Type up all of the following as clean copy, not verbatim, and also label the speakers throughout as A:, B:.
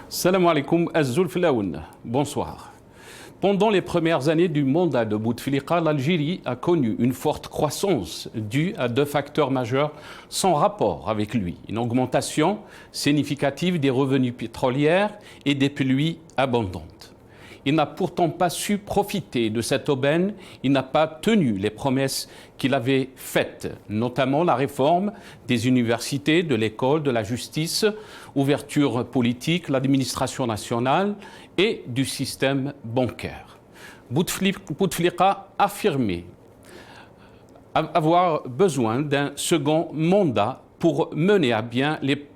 A: Salam alaikum Azul Filaoun. Bonsoir. Pendant les premières années du mandat de Bouteflika, l'Algérie a connu une forte croissance due à deux facteurs majeurs sans rapport avec lui. Une augmentation significative des revenus pétroliers et des pluies abondantes. Il n'a pourtant pas su profiter de cette aubaine, il n'a pas tenu les promesses qu'il avait faites, notamment la réforme des universités, de l'école, de la justice, ouverture politique, l'administration nationale et du système bancaire. Bouteflika affirmait avoir besoin d'un second mandat pour mener à bien les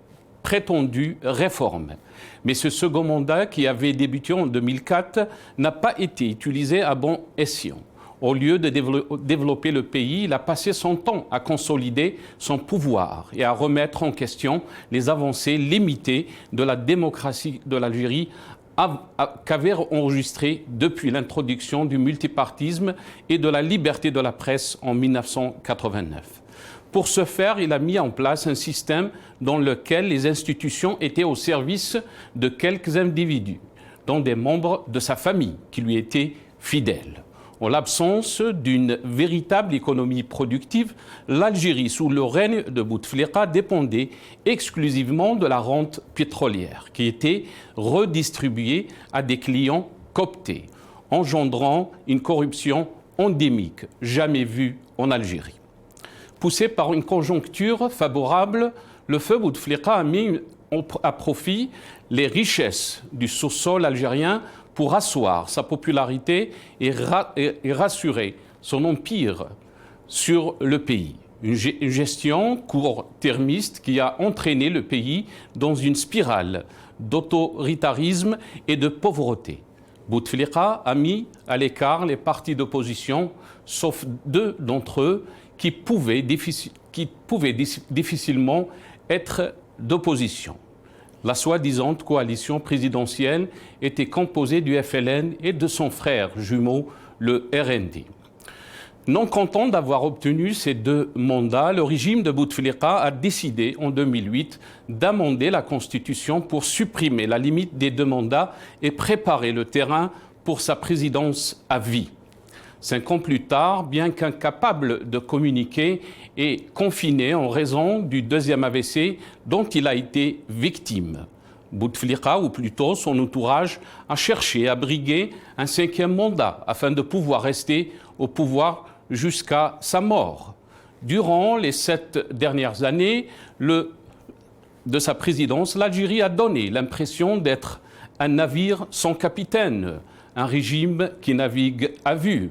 A: prétendues réformes. Mais ce second mandat, qui avait débuté en 2004, n'a pas été utilisé à bon escient. Au lieu de développer le pays, il a passé son temps à consolider son pouvoir et à remettre en question les avancées limitées de la démocratie de l'Algérie qu'avait enregistré depuis l'introduction du multipartisme et de la liberté de la presse en 1989. Pour ce faire, il a mis en place un système dans lequel les institutions étaient au service de quelques individus, dont des membres de sa famille qui lui étaient fidèles. En l'absence d'une véritable économie productive, l'Algérie, sous le règne de Bouteflika, dépendait exclusivement de la rente pétrolière, qui était redistribuée à des clients cooptés, engendrant une corruption endémique, jamais vue en Algérie. Poussé par une conjoncture favorable, le feu Bouteflika a mis à profit les richesses du sous-sol algérien pour asseoir sa popularité et rassurer son empire sur le pays. Une gestion court-termiste qui a entraîné le pays dans une spirale d'autoritarisme et de pauvreté. Bouteflika a mis à l'écart les partis d'opposition, sauf deux d'entre eux, qui pouvaient difficilement être d'opposition. La soi-disant coalition présidentielle était composée du FLN et de son frère jumeau, le RND. Non content d'avoir obtenu ces deux mandats, le régime de Bouteflika a décidé en 2008 d'amender la Constitution pour supprimer la limite des deux mandats et préparer le terrain pour sa présidence à vie. 5 ans plus tard, bien qu'incapable de communiquer et confiné en raison du deuxième AVC dont il a été victime, Bouteflika, ou plutôt son entourage, a cherché à briguer un 5e mandat afin de pouvoir rester au pouvoir jusqu'à sa mort. Durant les 7 dernières années de sa présidence, l'Algérie a donné l'impression d'être un navire sans capitaine, un régime qui navigue à vue.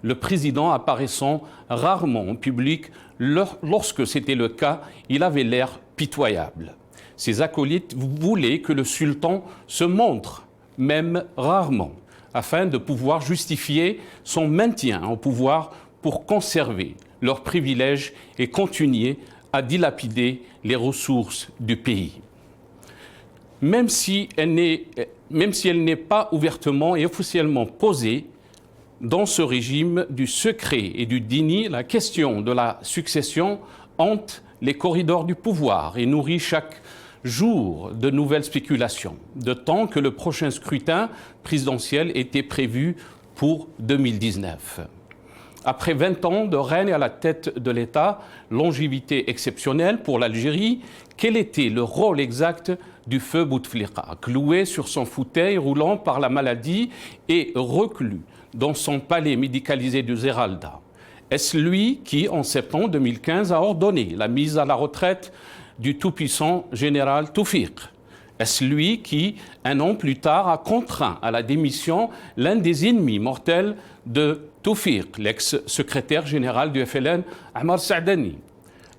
A: Le président apparaissant rarement en public, lorsque c'était le cas, il avait l'air pitoyable. Ses acolytes voulaient que le sultan se montre, même rarement, afin de pouvoir justifier son maintien au pouvoir pour conserver leurs privilèges et continuer à dilapider les ressources du pays. Même si elle n'est pas ouvertement et officiellement posée, dans ce régime du secret et du déni, la question de la succession hante les corridors du pouvoir et nourrit chaque jour de nouvelles spéculations, de temps que le prochain scrutin présidentiel était prévu pour 2019. Après 20 ans de règne à la tête de l'État, longévité exceptionnelle pour l'Algérie, quel était le rôle exact du feu Bouteflika, cloué sur son fauteuil roulant par la maladie et reclus dans son palais médicalisé de Zeralda? Est-ce lui qui, en septembre 2015, a ordonné la mise à la retraite du tout-puissant général Toufiq? Est-ce lui qui, un an plus tard, a contraint à la démission l'un des ennemis mortels de Toufiq, l'ex-secrétaire général du FLN, Ammar Saadani?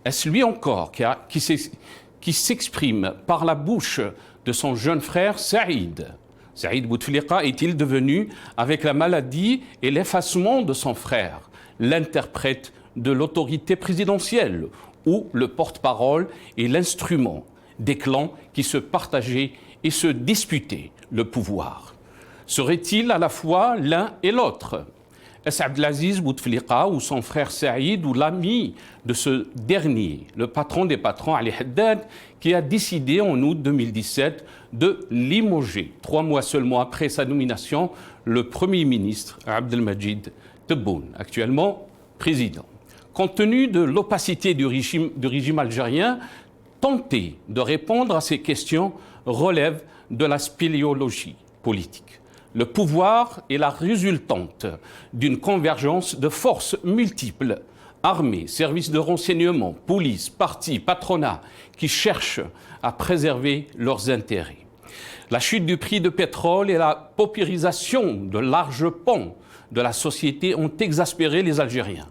A: Est-ce lui encore qui s'exprime par la bouche de son jeune frère Saïd? Saïd Bouteflika est-il devenu, avec la maladie et l'effacement de son frère, l'interprète de l'autorité présidentielle ou le porte-parole et l'instrument des clans qui se partageaient et se disputaient le pouvoir? Serait-il à la fois l'un et l'autre? Est-ce Abdelaziz Bouteflika ou son frère Saïd ou l'ami de ce dernier, le patron des patrons Ali Haddad, qui a décidé en août 2017 de limoger, 3 mois seulement après sa nomination, le Premier ministre Abdelmadjid Tebboune, actuellement président. Compte tenu de l'opacité du régime algérien, tenter de répondre à ces questions relève de la spéléologie politique. Le pouvoir est la résultante d'une convergence de forces multiples, armées, services de renseignement, police, partis, patronat, qui cherchent à préserver leurs intérêts. La chute du prix du pétrole et la paupérisation de larges pans de la société ont exaspéré les Algériens.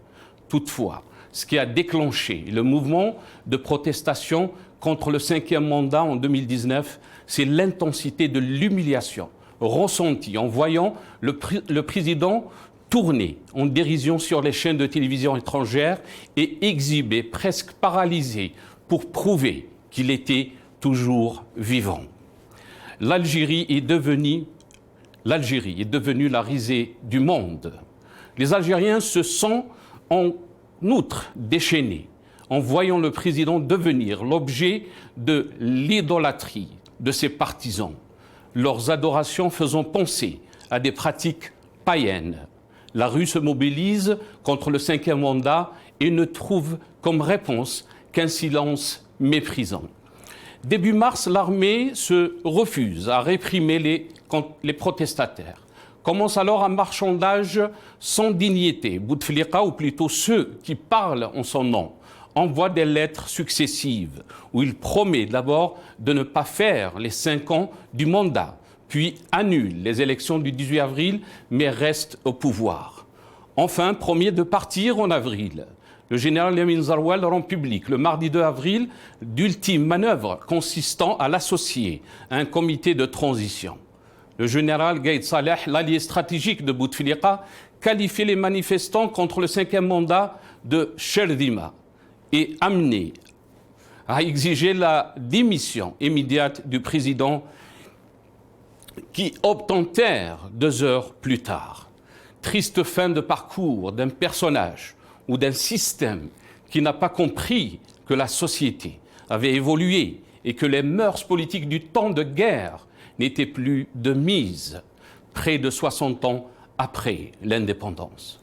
A: Toutefois, ce qui a déclenché le mouvement de protestation contre le 5e mandat en 2019, c'est l'intensité de l'humiliation ressentie en voyant le président tourner en dérision sur les chaînes de télévision étrangères et exhiber, presque paralysé, pour prouver qu'il était toujours vivant. L'Algérie est devenue la risée du monde. Les Algériens se sont en outre déchaînés en voyant le président devenir l'objet de l'idolâtrie de ses partisans, leurs adorations faisant penser à des pratiques païennes. La rue se mobilise contre le 5e mandat et ne trouve comme réponse qu'un silence méprisant. Début mars, l'armée se refuse à réprimer les protestataires. Commence alors un marchandage sans dignité. Bouteflika, ou plutôt ceux qui parlent en son nom, envoie des lettres successives où il promet d'abord de ne pas faire les 5 ans du mandat, puis annule les élections du 18 avril, mais reste au pouvoir. Enfin, promet de partir en avril. Le général Lamine Zaroual rend public le mardi 2 avril d'ultimes manœuvres consistant à l'associer à un comité de transition. Le général Gaïd Saleh, l'allié stratégique de Bouteflika, qualifie les manifestants contre le 5e mandat de Cherdima et amené à exiger la démission immédiate du président qui obtentèrent 2 heures plus tard. Triste fin de parcours d'un personnage ou d'un système qui n'a pas compris que la société avait évolué et que les mœurs politiques du temps de guerre n'étaient plus de mise, près de 60 ans après l'indépendance.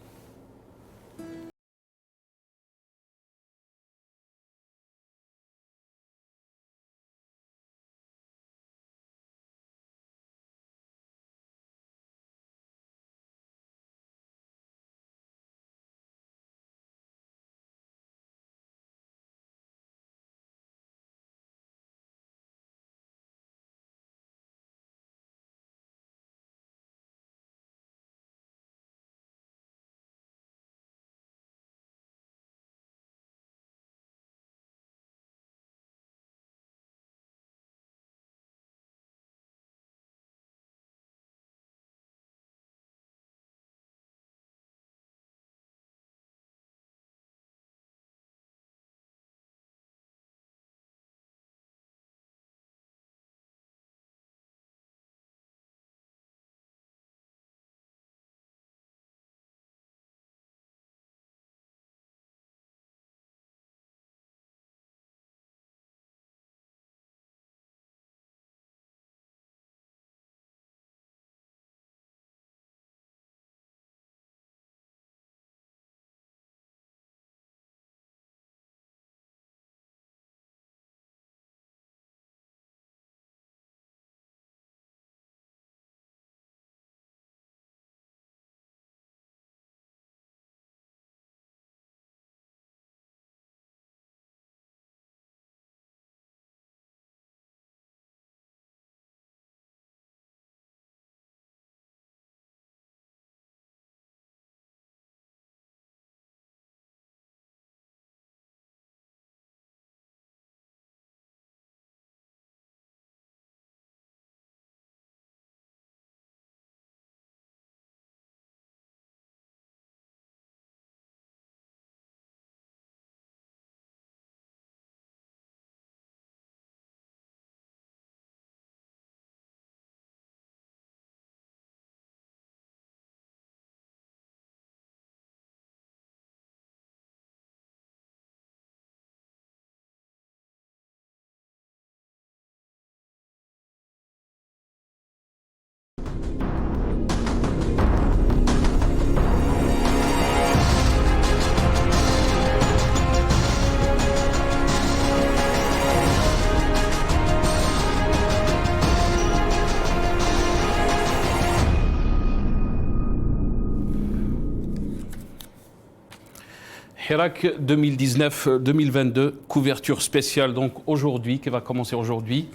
A: Hirak 2019-2022, couverture spéciale donc aujourd'hui, qui va commencer aujourd'hui.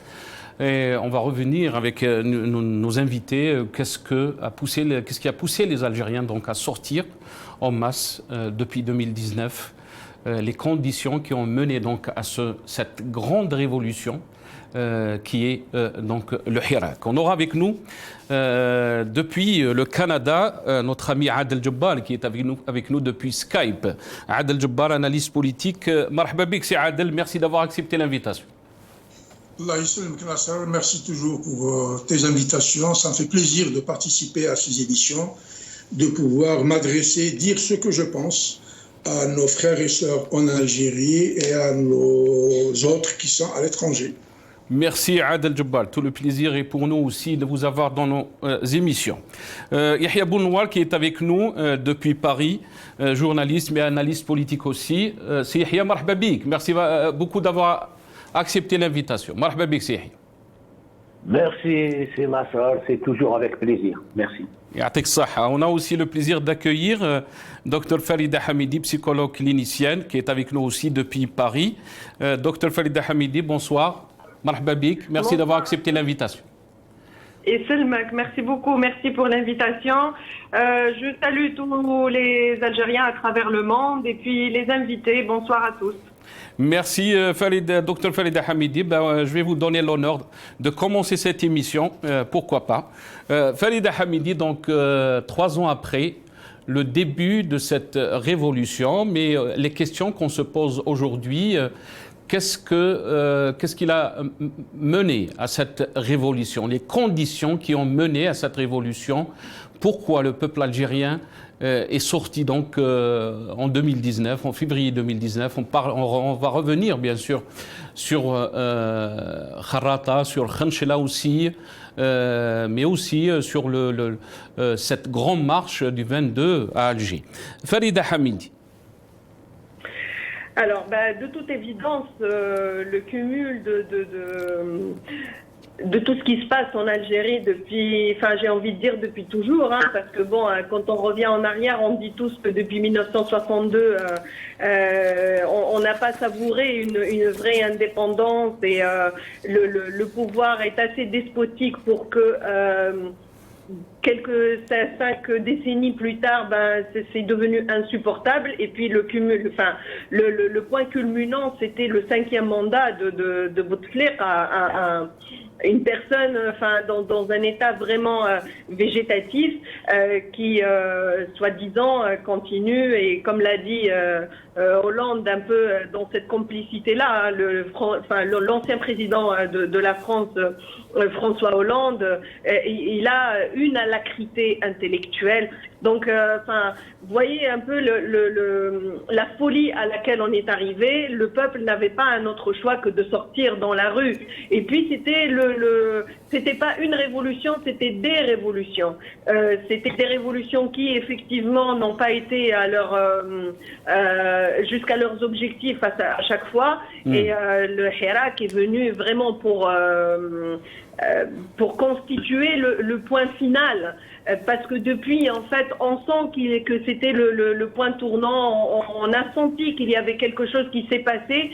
A: Et on va revenir avec nos invités. Qu'est-ce qui a poussé les Algériens donc à sortir en masse depuis 2019, les conditions qui ont mené donc à cette grande révolution qui est donc le Hirak. On aura avec nous depuis le Canada notre ami Adel Jabbar qui est avec nous depuis Skype. Adel Jabbar, analyste politique. Marhaba bik, c'est Adel, merci d'avoir accepté l'invitation.
B: Merci toujours pour tes invitations. Ça me fait plaisir de participer à ces émissions, de pouvoir m'adresser, dire ce que je pense à nos frères et sœurs en Algérie et à nos autres qui sont à l'étranger.
A: Merci Adel Jabbar, tout le plaisir est pour nous aussi de vous avoir dans nos émissions. Yahya Bounoual qui est avec nous depuis Paris, journaliste mais analyste politique aussi. C'est Yahya, marhaba bik, merci beaucoup d'avoir accepté l'invitation. Marhaba bik, c'est Yahya.
C: Merci, c'est Nassar, c'est toujours avec plaisir. Merci.
A: On a aussi le plaisir d'accueillir Dr Farida Hamidi, psychologue clinicienne, qui est avec nous aussi depuis Paris. Dr Farida Hamidi, bonsoir. Marhaba bik, merci d'avoir accepté l'invitation.
D: Et Selmak, merci beaucoup, merci pour l'invitation. Je salue tous les Algériens à travers le monde et puis les invités, bonsoir à tous.
A: Merci Dr Farida Hamidi. Je vais vous donner l'honneur de commencer cette émission, pourquoi pas. Farida Hamidi, donc 3 ans après le début de cette révolution, mais les questions qu'on se pose aujourd'hui, qu'est-ce qui a mené à cette révolution, les conditions qui ont mené à cette révolution, pourquoi le peuple algérien est sorti donc en 2019, en février 2019. On va revenir bien sûr sur Kharrata, sur Khanchela aussi, mais aussi sur cette grande marche du 22 à Alger. Farida Hamidi.
D: Alors, de toute évidence, le cumul de tout ce qui se passe en Algérie depuis, j'ai envie de dire depuis toujours, parce que bon, quand on revient en arrière, on dit tous que depuis 1962, on n'a pas savouré une vraie indépendance et le pouvoir est assez despotique pour que quelques 5 décennies plus tard, c'est devenu insupportable. Et puis le point culminant, c'était le 5e mandat de Bouteflika, une personne, dans un état vraiment végétatif, qui, soi-disant, continue et, comme l'a dit Hollande, un peu dans cette complicité-là, l'ancien président de la France, François Hollande, il a une alacrité intellectuelle. Donc, vous voyez un peu la folie à laquelle on est arrivé. Le peuple n'avait pas un autre choix que de sortir dans la rue. Et puis, c'était pas une révolution, c'était des révolutions. C'était des révolutions qui, effectivement, n'ont pas été à jusqu'à leurs objectifs à chaque fois. Et le Hirak est venu vraiment pour constituer le point final. Parce que depuis, en fait, on sent que c'était le point tournant. On a senti qu'il y avait quelque chose qui s'est passé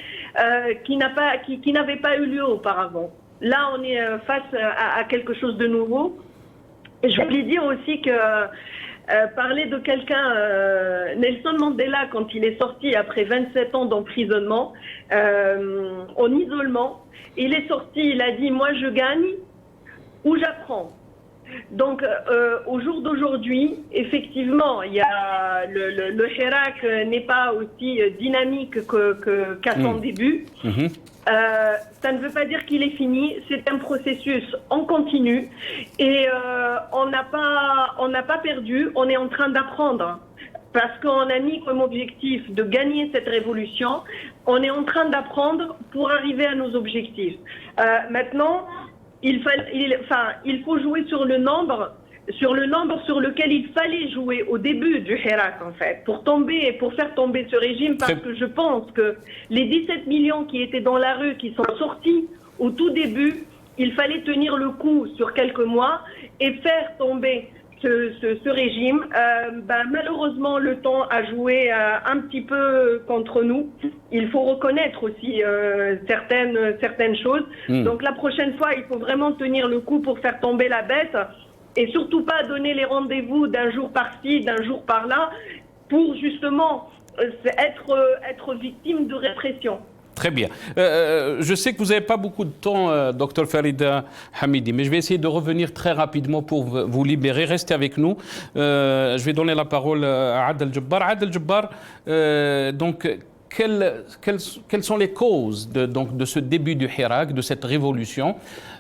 D: qui n'avait pas eu lieu auparavant. Là, on est face à quelque chose de nouveau. Et je voulais dire aussi que parler de quelqu'un, Nelson Mandela, quand il est sorti après 27 ans d'emprisonnement, en isolement, il est sorti, il a dit « Moi, je gagne ou j'apprends ». Donc, au jour d'aujourd'hui, effectivement, il y a le Hirak n'est pas aussi dynamique qu'à son début. Ça ne veut pas dire qu'il est fini. C'est un processus en continu et on n'a pas perdu. On est en train d'apprendre. Parce qu'on a mis comme objectif de gagner cette révolution, on est en train d'apprendre pour arriver à nos objectifs. Maintenant, il faut jouer sur le nombre sur lequel il fallait jouer au début du Hirak, en fait, pour faire tomber ce régime, parce que je pense que les 17 millions qui étaient dans la rue, qui sont sortis au tout début, il fallait tenir le coup sur quelques mois et faire tomber ce régime. Malheureusement, le temps a joué un petit peu contre nous. Il faut reconnaître aussi certaines choses. Donc la prochaine fois, il faut vraiment tenir le coup pour faire tomber la bête et surtout pas donner les rendez-vous d'un jour par-ci, d'un jour par-là, pour justement être victime de répression.
A: Très bien. Je sais que vous n'avez pas beaucoup de temps, Dr Farida Hamidi, mais je vais essayer de revenir très rapidement pour vous libérer. Restez avec nous. Je vais donner la parole à Adel Jabbar. Adel Jabbar, donc, quelles sont les causes de ce début du Hirak, de cette révolution?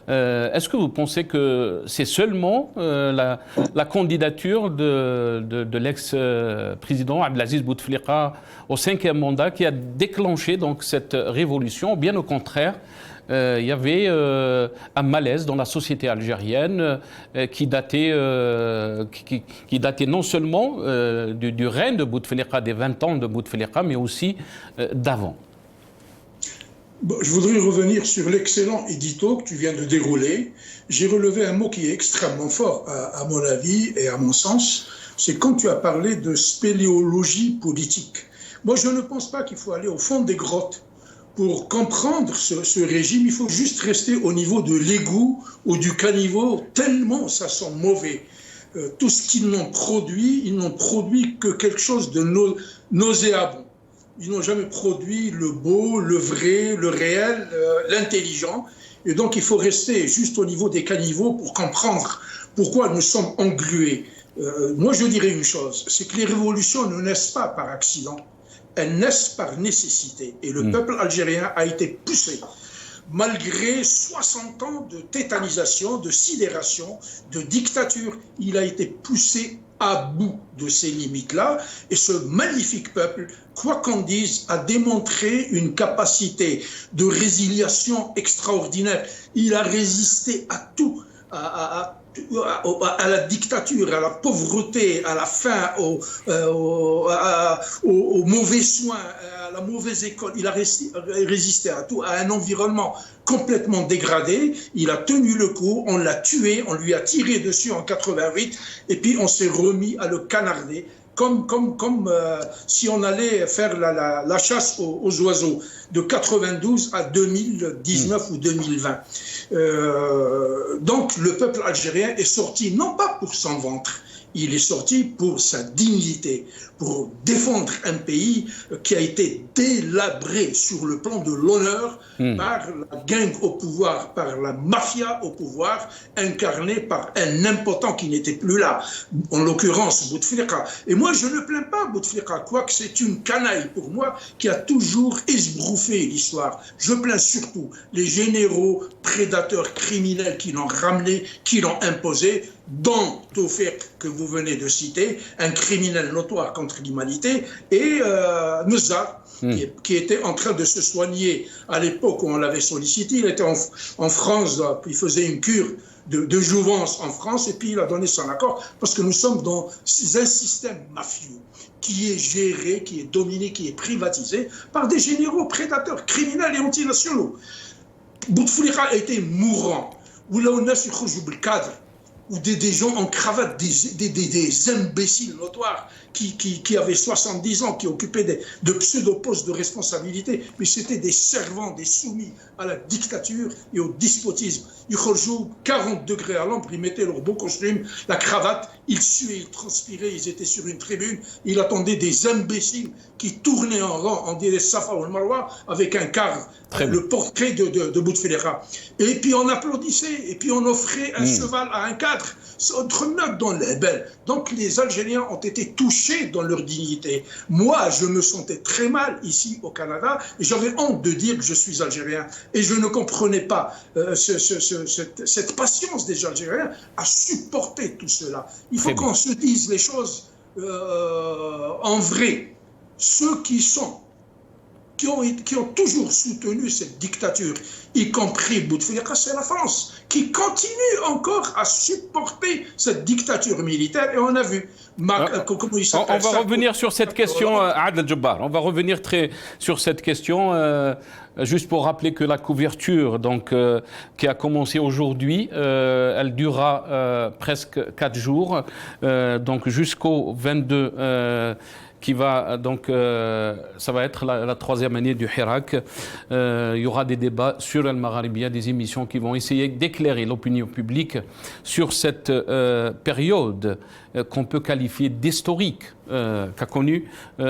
A: Est-ce que vous pensez que c'est seulement la candidature de l'ex-président Abdelaziz Bouteflika au 5e mandat qui a déclenché donc cette révolution? Bien au contraire, il y avait un malaise dans la société algérienne qui datait non seulement du règne de Bouteflika, des 20 ans de Bouteflika, mais aussi d'avant.
B: Bon, je voudrais revenir sur l'excellent édito que tu viens de dérouler. J'ai relevé un mot qui est extrêmement fort, à mon avis et à mon sens. C'est quand tu as parlé de spéléologie politique. Moi, je ne pense pas qu'il faut aller au fond des grottes pour comprendre ce régime. Il faut juste rester au niveau de l'égout ou du caniveau, tellement ça sent mauvais. Tout ce qu'ils n'ont produit, ils n'ont produit que quelque chose de nauséabond. Ils n'ont jamais produit le beau, le vrai, le réel, l'intelligent. Et donc, il faut rester juste au niveau des caniveaux pour comprendre pourquoi nous sommes englués. Moi, je dirais une chose, c'est que les révolutions ne naissent pas par accident. Elles naissent par nécessité. Et le peuple algérien a été poussé. Malgré 60 ans de tétanisation, de sidération, de dictature, il a été poussé à bout de ces limites-là. Et ce magnifique peuple, quoi qu'on dise, a démontré une capacité de résiliation extraordinaire. Il a résisté à tout, à la dictature, à la pauvreté, à la faim, aux mauvais soins, à la mauvaise école. Il a résisté à tout, à un environnement complètement dégradé. Il a tenu le coup, on l'a tué, on lui a tiré dessus en 88 et puis on s'est remis à le canarder. Comme si on allait faire la chasse aux oiseaux de 92 à 2019 ou 2020. Donc le peuple algérien est sorti non pas pour son ventre, il est sorti pour sa dignité, pour défendre un pays qui a été délabré sur le plan de l'honneur par la gang au pouvoir, par la mafia au pouvoir, incarnée par un impotent qui n'était plus là, en l'occurrence Bouteflika. Et moi, je ne plains pas Bouteflika, quoique c'est une canaille pour moi qui a toujours esbrouffé l'histoire. Je plains surtout les généraux prédateurs criminels qui l'ont ramené, qui l'ont imposé, dont Tawfiq, que vous venez de citer, un criminel notoire contre l'humanité, et Nezzar, qui était en train de se soigner à l'époque où on l'avait sollicité. Il était en France, il faisait une cure de jouvence en France, et puis il a donné son accord, parce que nous sommes dans un système mafieux qui est géré, qui est dominé, qui est privatisé par des généraux prédateurs, criminels et antinationaux. Bouteflika a été mourant, ou là on a sur cadre, ou des gens en cravate, des imbéciles notoires qui avaient 70 ans, qui occupaient de pseudo-postes de responsabilité, mais c'était des servants, des soumis à la dictature et au despotisme. Ils rejouent 40 degrés à l'ombre, ils mettaient leur beau costume, la cravate, ils suaient, ils transpiraient, ils étaient sur une tribune, ils attendaient des imbéciles qui tournaient en rang, on dirait Safa ou Marwa, avec un cadre, le portrait de Bouteflika. Et puis on applaudissait, et puis on offrait un cheval à un cadre. C'est autre note dans les belles. Donc les Algériens ont été touchés dans leur dignité. Moi, je me sentais très mal ici au Canada et j'avais honte de dire que je suis algérien. Et je ne comprenais pas cette patience des Algériens à supporter tout cela. Il faut qu'on se dise les choses en vrai. Ceux qui sont qui ont toujours soutenu cette dictature, y compris Bouteflika, c'est la France, qui continue encore à supporter cette dictature militaire. Et on a vu comment il s'appelle.
A: On va revenir sur cette question, Adel Djebbar. On va revenir sur cette question. Juste pour rappeler que la couverture qui a commencé aujourd'hui, elle durera presque 4 jours, donc jusqu'au 22 qui va ça va être la 3e année du Hirak. Il y aura des débats sur El Magharibia, des émissions qui vont essayer d'éclairer l'opinion publique sur cette période qu'on peut qualifier d'historique qu'a connue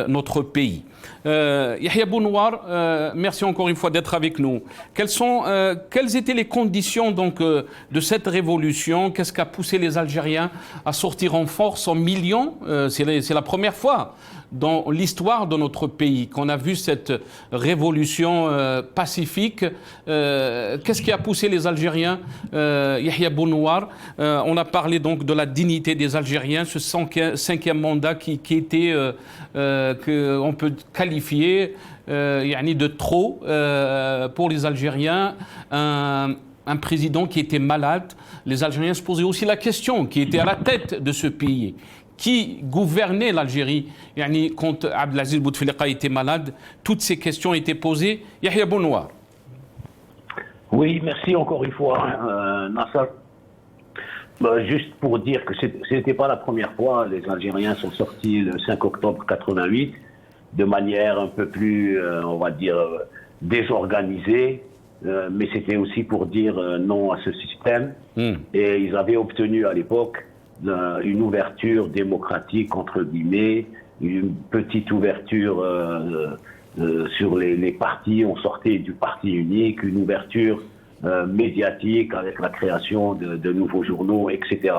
A: notre pays. Yahya Bounoir, merci encore une fois d'être avec nous. Quelles étaient les conditions de cette révolution? Qu'est-ce qui a poussé les Algériens à sortir en force en millions? C'est la première fois dans l'histoire de notre pays qu'on a vu cette révolution pacifique. Qu'est-ce qui a poussé les Algériens, Yahya Bounoir? On a parlé donc de la dignité des Algériens, ce 5e mandat qui était, qu'on peut qualifier de trop pour les Algériens. Un président qui était malade. Les Algériens se posaient aussi la question, qui était à la tête de ce pays. Qui gouvernait l'Algérie quand Abdelaziz Bouteflika était malade? Toutes ces questions étaient posées. Yahya Bounoir.
C: Oui, merci encore une fois, Nasser. Juste pour dire que ce n'était pas la première fois. Les Algériens sont sortis le 5 octobre 88 de manière un peu plus, on va dire, désorganisée. Mais c'était aussi pour dire non à ce système. Et ils avaient obtenu à l'époque une ouverture démocratique, entre guillemets, une petite ouverture sur les partis. On sortait du parti unique, une ouverture médiatique avec la création de nouveaux journaux, etc.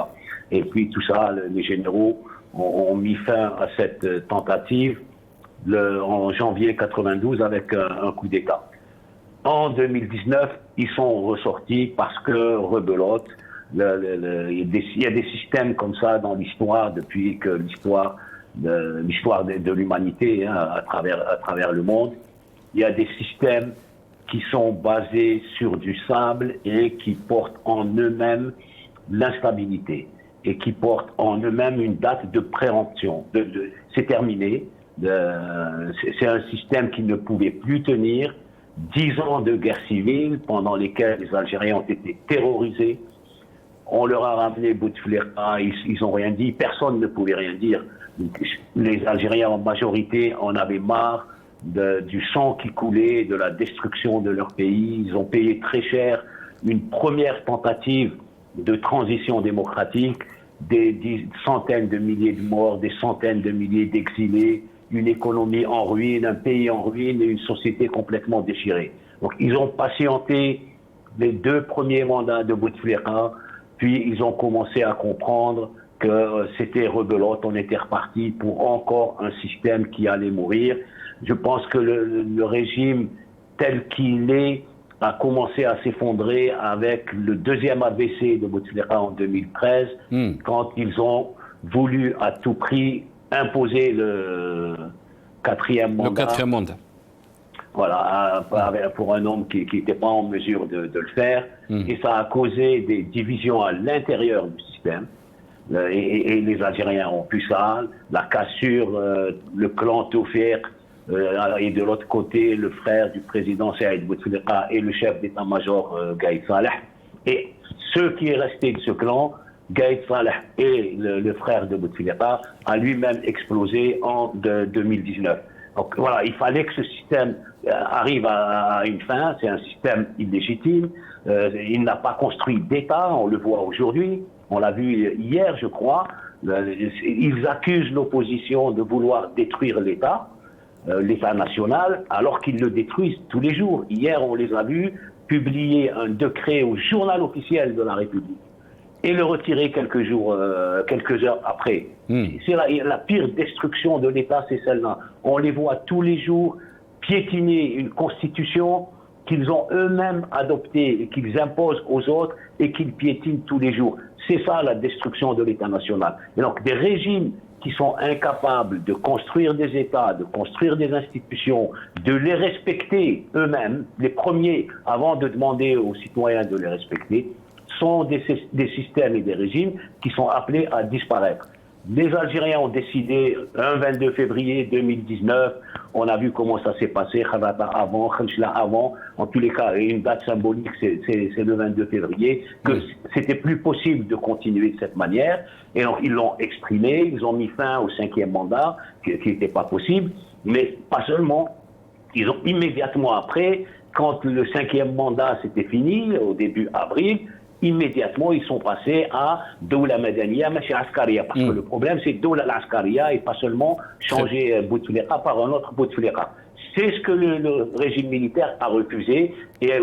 C: Et puis tout ça, les généraux ont mis fin à cette tentative en janvier 92 avec un coup d'État. En 2019, ils sont ressortis parce que rebelote. Il y a des systèmes comme ça dans l'histoire depuis que l'histoire de l'humanité à travers le monde. Il y a des systèmes qui sont basés sur du sable et qui portent en eux-mêmes l'instabilité et qui portent en eux-mêmes une date de préemption. C'est terminé. C'est un système qui ne pouvait plus tenir. 10 ans de guerre civile pendant lesquels les Algériens ont été terrorisés. On leur a ramené Bouteflika, ils n'ont rien dit, personne ne pouvait rien dire. Les Algériens en majorité en avaient marre du sang qui coulait, de la destruction de leur pays. Ils ont payé très cher une première tentative de transition démocratique, des centaines de milliers de morts, des centaines de milliers d'exilés, une économie en ruine, un pays en ruine et une société complètement déchirée. Donc ils ont patienté les 2 premiers mandats de Bouteflika, puis ils ont commencé à comprendre que c'était rebelote, on était reparti pour encore un système qui allait mourir. Je pense que le régime tel qu'il est a commencé à s'effondrer avec le 2e ABC de Bouteflika en 2013, quand ils ont voulu à tout prix imposer le 4e mandat.
A: Le 4e mandat.
C: Voilà, pour un homme qui n'était pas en mesure de le faire. Et ça a causé des divisions à l'intérieur du système. Et les Algériens ont pu ça. La cassure, le clan Taoufik, et de l'autre côté, le frère du président Saïd Bouteflika et le chef d'état-major Gaïd Saleh. Et ce qui est resté de ce clan, Gaïd Saleh et le frère de Bouteflika, a lui-même explosé en 2019. Donc voilà, il fallait que ce système arrive à une fin. C'est un système illégitime. Il n'a pas construit d'État, on le voit aujourd'hui. On l'a vu hier, je crois. Ils accusent l'opposition de vouloir détruire l'État, l'État national, alors qu'ils le détruisent tous les jours. Hier, on les a vus publier un décret au journal officiel de la République et le retirer quelques heures après. C'est la pire destruction de l'État, c'est celle-là. On les voit tous les jours piétiner une constitution qu'ils ont eux-mêmes adoptée et qu'ils imposent aux autres et qu'ils piétinent tous les jours. C'est ça la destruction de l'État national. Et donc des régimes qui sont incapables de construire des États, de construire des institutions, de les respecter eux-mêmes, les premiers, avant de demander aux citoyens de les respecter, sont des systèmes et des régimes qui sont appelés à disparaître. Les Algériens ont décidé, un 22 février 2019, on a vu comment ça s'est passé, Kharata avant, Khanchla avant, en tous les cas, une date symbolique, c'est le 22 février, que c'était plus possible de continuer de cette manière, et donc ils l'ont exprimé, ils ont mis fin au 5e mandat, qui n'était pas possible, mais pas seulement, ils ont immédiatement après, quand le 5e mandat c'était fini, au début avril, immédiatement, ils sont passés à Doula Madaniya, Machi Askaria. Parce que le problème, c'est Doula l'Askaria et pas seulement changer Bouteflika par un autre Bouteflika. C'est ce que le régime militaire a refusé et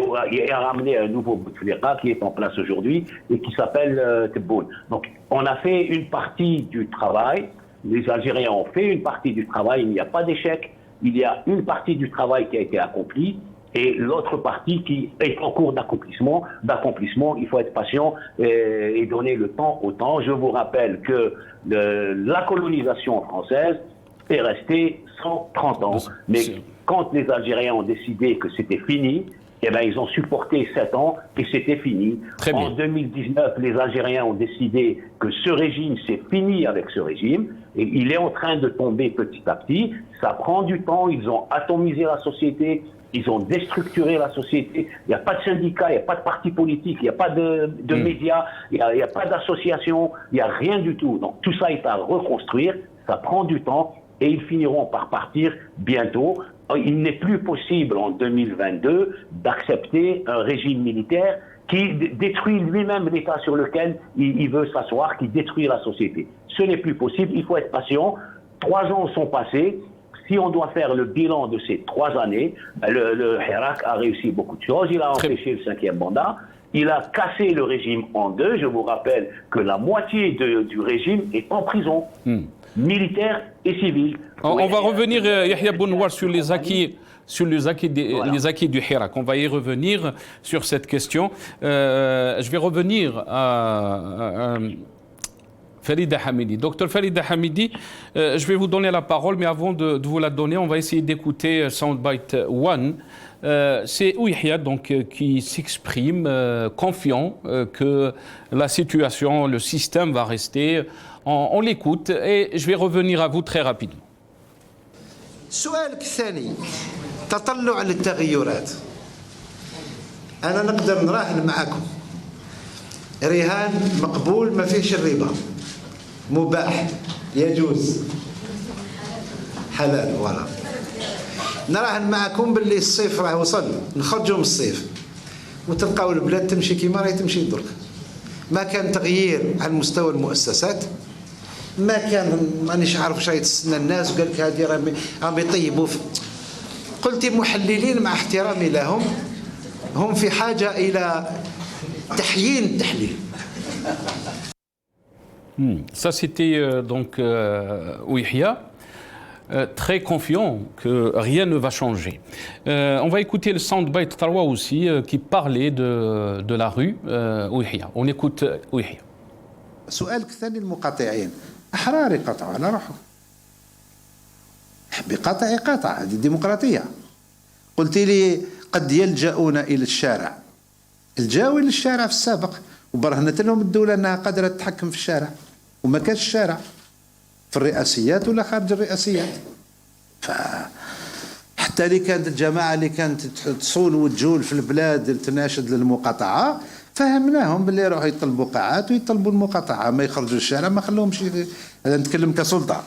C: a ramené un nouveau Bouteflika qui est en place aujourd'hui et qui s'appelle Tebboune. Donc, on a fait une partie du travail. Les Algériens ont fait une partie du travail. Il n'y a pas d'échec. Il y a une partie du travail qui a été accomplie. Et l'autre partie qui est en cours d'accomplissement, il faut être patient et donner le temps au temps. Je vous rappelle que la colonisation française est restée 130 ans. Mais quand les Algériens ont décidé que c'était fini, eh bien, ils ont supporté 7 ans et c'était fini. En 2019, les Algériens ont décidé que ce régime, c'est fini avec ce régime. Et il est en train de tomber petit à petit. Ça prend du temps. Ils ont atomisé la société. Ils ont déstructuré la société. Il n'y a pas de syndicats, il n'y a pas de partis politiques, il n'y a pas de médias, il n'y a pas d'associations, il n'y a rien du tout. Donc tout ça est à reconstruire, ça prend du temps et ils finiront par partir bientôt. Il n'est plus possible en 2022 d'accepter un régime militaire qui détruit lui-même l'État sur lequel il veut s'asseoir, qui détruit la société. Ce n'est plus possible, il faut être patient. 3 ans sont passés. Si on doit faire le bilan de ces 3 années, le Hirak a réussi beaucoup de choses. Il a empêché le 5e mandat. Il a cassé le régime en 2. Je vous rappelle que la moitié du régime est en prison, militaire et civil.
A: On va revenir, Yahya Bounouar, sur les acquis. Les acquis du Hirak. On va y revenir sur cette question. Je vais revenir à Farida Hamidi. Docteur Farida Hamidi, je vais vous donner la parole, mais avant de vous la donner, on va essayer d'écouter Soundbite 1. C'est Ouihia donc, qui s'exprime confiant que la situation, le système va rester. On l'écoute et je vais revenir à vous très rapidement.
E: سؤالك الثاني تطلع للتغيرات. أنا نقدر نراهن معكم رهان مقبول ما فيهش الربا مباح يجوز حلال ولا نراهن معكم باللي الصيف راه وصل نخرجوا من الصيف وتلقاو البلاد تمشي كيما راهي تمشي درك. ما كان تغيير على مستوى المؤسسات، ما كان مانيش عارف واش راهي تستنى الناس وقال لك هذه راهم يطيبوا. قلت محللين مع احترامي لهم هم في حاجه الى تحيين التحليل.
A: Ça c'était donc Ouihia, très confiant que rien ne va changer. On va écouter le soundbite 3 aussi qui parlait de la rue Ouihia. On écoute Ouihia.
E: سؤالك الثاني المقاطعين أحرار يقاطعوا على روحهم، حب يقاطع يقاطع، هذه ديمقراطية. قلت لي قد يلجؤون إلى الشارع، الجاوا إلى الشارع في السابق وبرهنت لهم الدولة أنها قادرة تتحكم في الشارع وما كانش الشارع في الرئاسيات ولا خارج الرئاسيات. حتى اللي كانت الجماعة اللي كانت تصول وتجول في البلاد تناشد للمقاطعة فهمناهم باللي يروحوا يطلبوا قاعات ويطلبوا المقاطعة، ما يخرجوا الشارع، ما خلوهمش. هذا نتكلم كسلطة،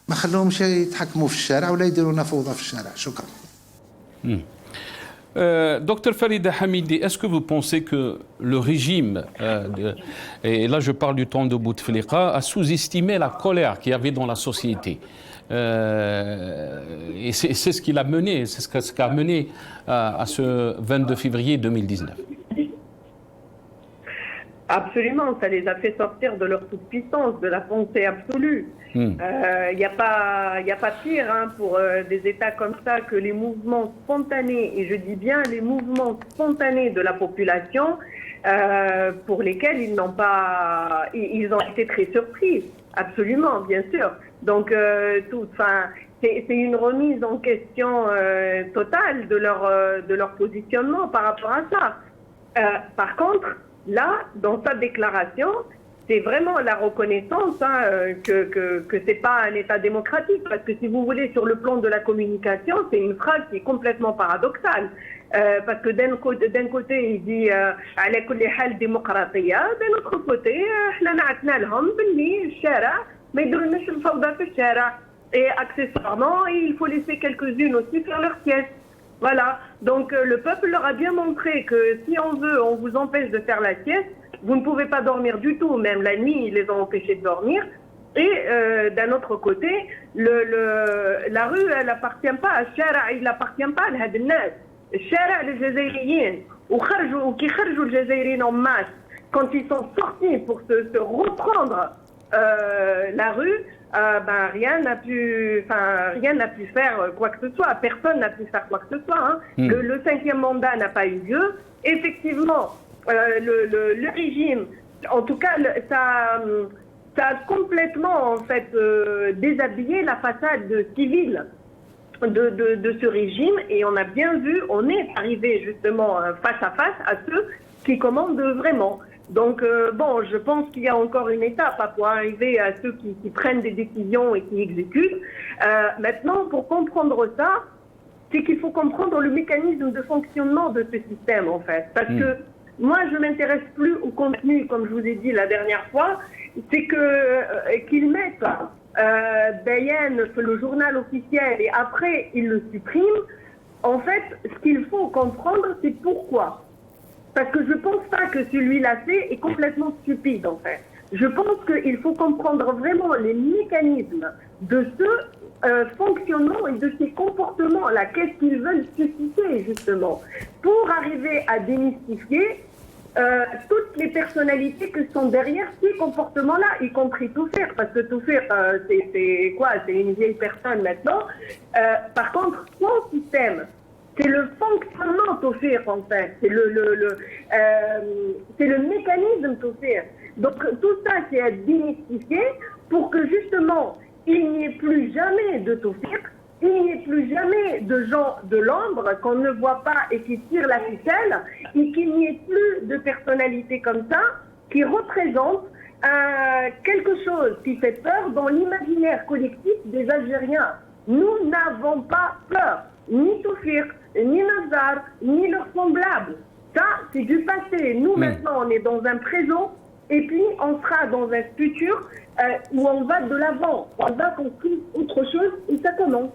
E: ما خلوهمش يتحكموا في الشارع ولا يديروا فوضى في الشارع. شكرا.
A: Docteur Farida Hamidi, est-ce que vous pensez que le régime, et là je parle du temps de Bouteflika, a sous-estimé la colère qu'il y avait dans la société et c'est ce qui l'a mené, c'est ce qui a mené à ce 22 février 2019.
D: Absolument, ça les a fait sortir de leur toute-puissance, de la pensée absolue. Il n'y a pas pire pour des États comme ça que les mouvements spontanés, et je dis bien les mouvements spontanés de la population, pour lesquels ils ont été très surpris. Absolument, bien sûr. Donc, c'est une remise en question totale de leur positionnement par rapport à ça. Par contre, là, dans sa déclaration, c'est vraiment la reconnaissance que c'est pas un État démocratique. Parce que si vous voulez, sur le plan de la communication, c'est une phrase qui est complètement paradoxale. Parce que d'un côté, il dit على كل حال démocratie, d'un autre côté, احنا نعتنا لهم باللي الشارع ما يديرولناش الفوضى في الشارع. Et accessoirement, il faut laisser quelques-unes aussi faire leur sieste. Voilà. Donc le peuple leur a bien montré que si on veut, on vous empêche de faire la sieste. Vous ne pouvez pas dormir du tout, même la nuit, ils les ont empêchés de dormir. Et d'un autre côté, la rue, elle n'appartient pas à Shara, il n'appartient pas à هاد الناس. الشارع للجزائريين وكي خرجوا الجزائريين en masse, quand ils sont sortis pour se reprendre la rue, rien n'a pu faire quoi que ce soit. Personne n'a pu faire quoi que ce soit. Hein. Le 5e mandat n'a pas eu lieu. Effectivement, le régime, en tout cas, ça a complètement en fait déshabillé la façade civile de ce régime, et on a bien vu, on est arrivé justement face à face à ceux qui commandent vraiment. Donc je pense qu'il y a encore une étape pour arriver à ceux qui prennent des décisions et qui exécutent. Maintenant, pour comprendre ça, c'est qu'il faut comprendre le mécanisme de fonctionnement de ce système en fait, parce que moi, je ne m'intéresse plus au contenu, comme je vous ai dit la dernière fois, c'est qu'ils mettent Bayan sur le journal officiel et après, ils le suppriment. En fait, ce qu'il faut comprendre, c'est pourquoi. Parce que je ne pense pas que celui-là fait est complètement stupide, en fait. Je pense qu'il faut comprendre vraiment les mécanismes de ce fonctionnement et de ces comportements-là. Qu'est-ce qu'ils veulent susciter, justement, pour arriver à démystifier toutes les personnalités que sont derrière ces comportements-là, y compris Toufir, parce que Toufir, c'est quoi? C'est une vieille personne maintenant. Par contre, son système, c'est le fonctionnement Toufir, en fait. C'est c'est le mécanisme Toufir. Donc, tout ça, c'est à démystifier pour que, justement, il n'y ait plus jamais de Toufir, il n'y ait plus jamais de gens de l'ombre qu'on ne voit pas et qui tirent la ficelle, et qu'il n'y ait plus de personnalités comme ça qui représentent quelque chose qui fait peur dans l'imaginaire collectif des Algériens. Nous n'avons pas peur, ni Toufir, ni Nazar, ni leurs semblables. Ça, c'est du passé. Nous, maintenant, on est dans un présent, et puis on sera dans un futur où on va de l'avant. On va construire autre chose, et ça commence.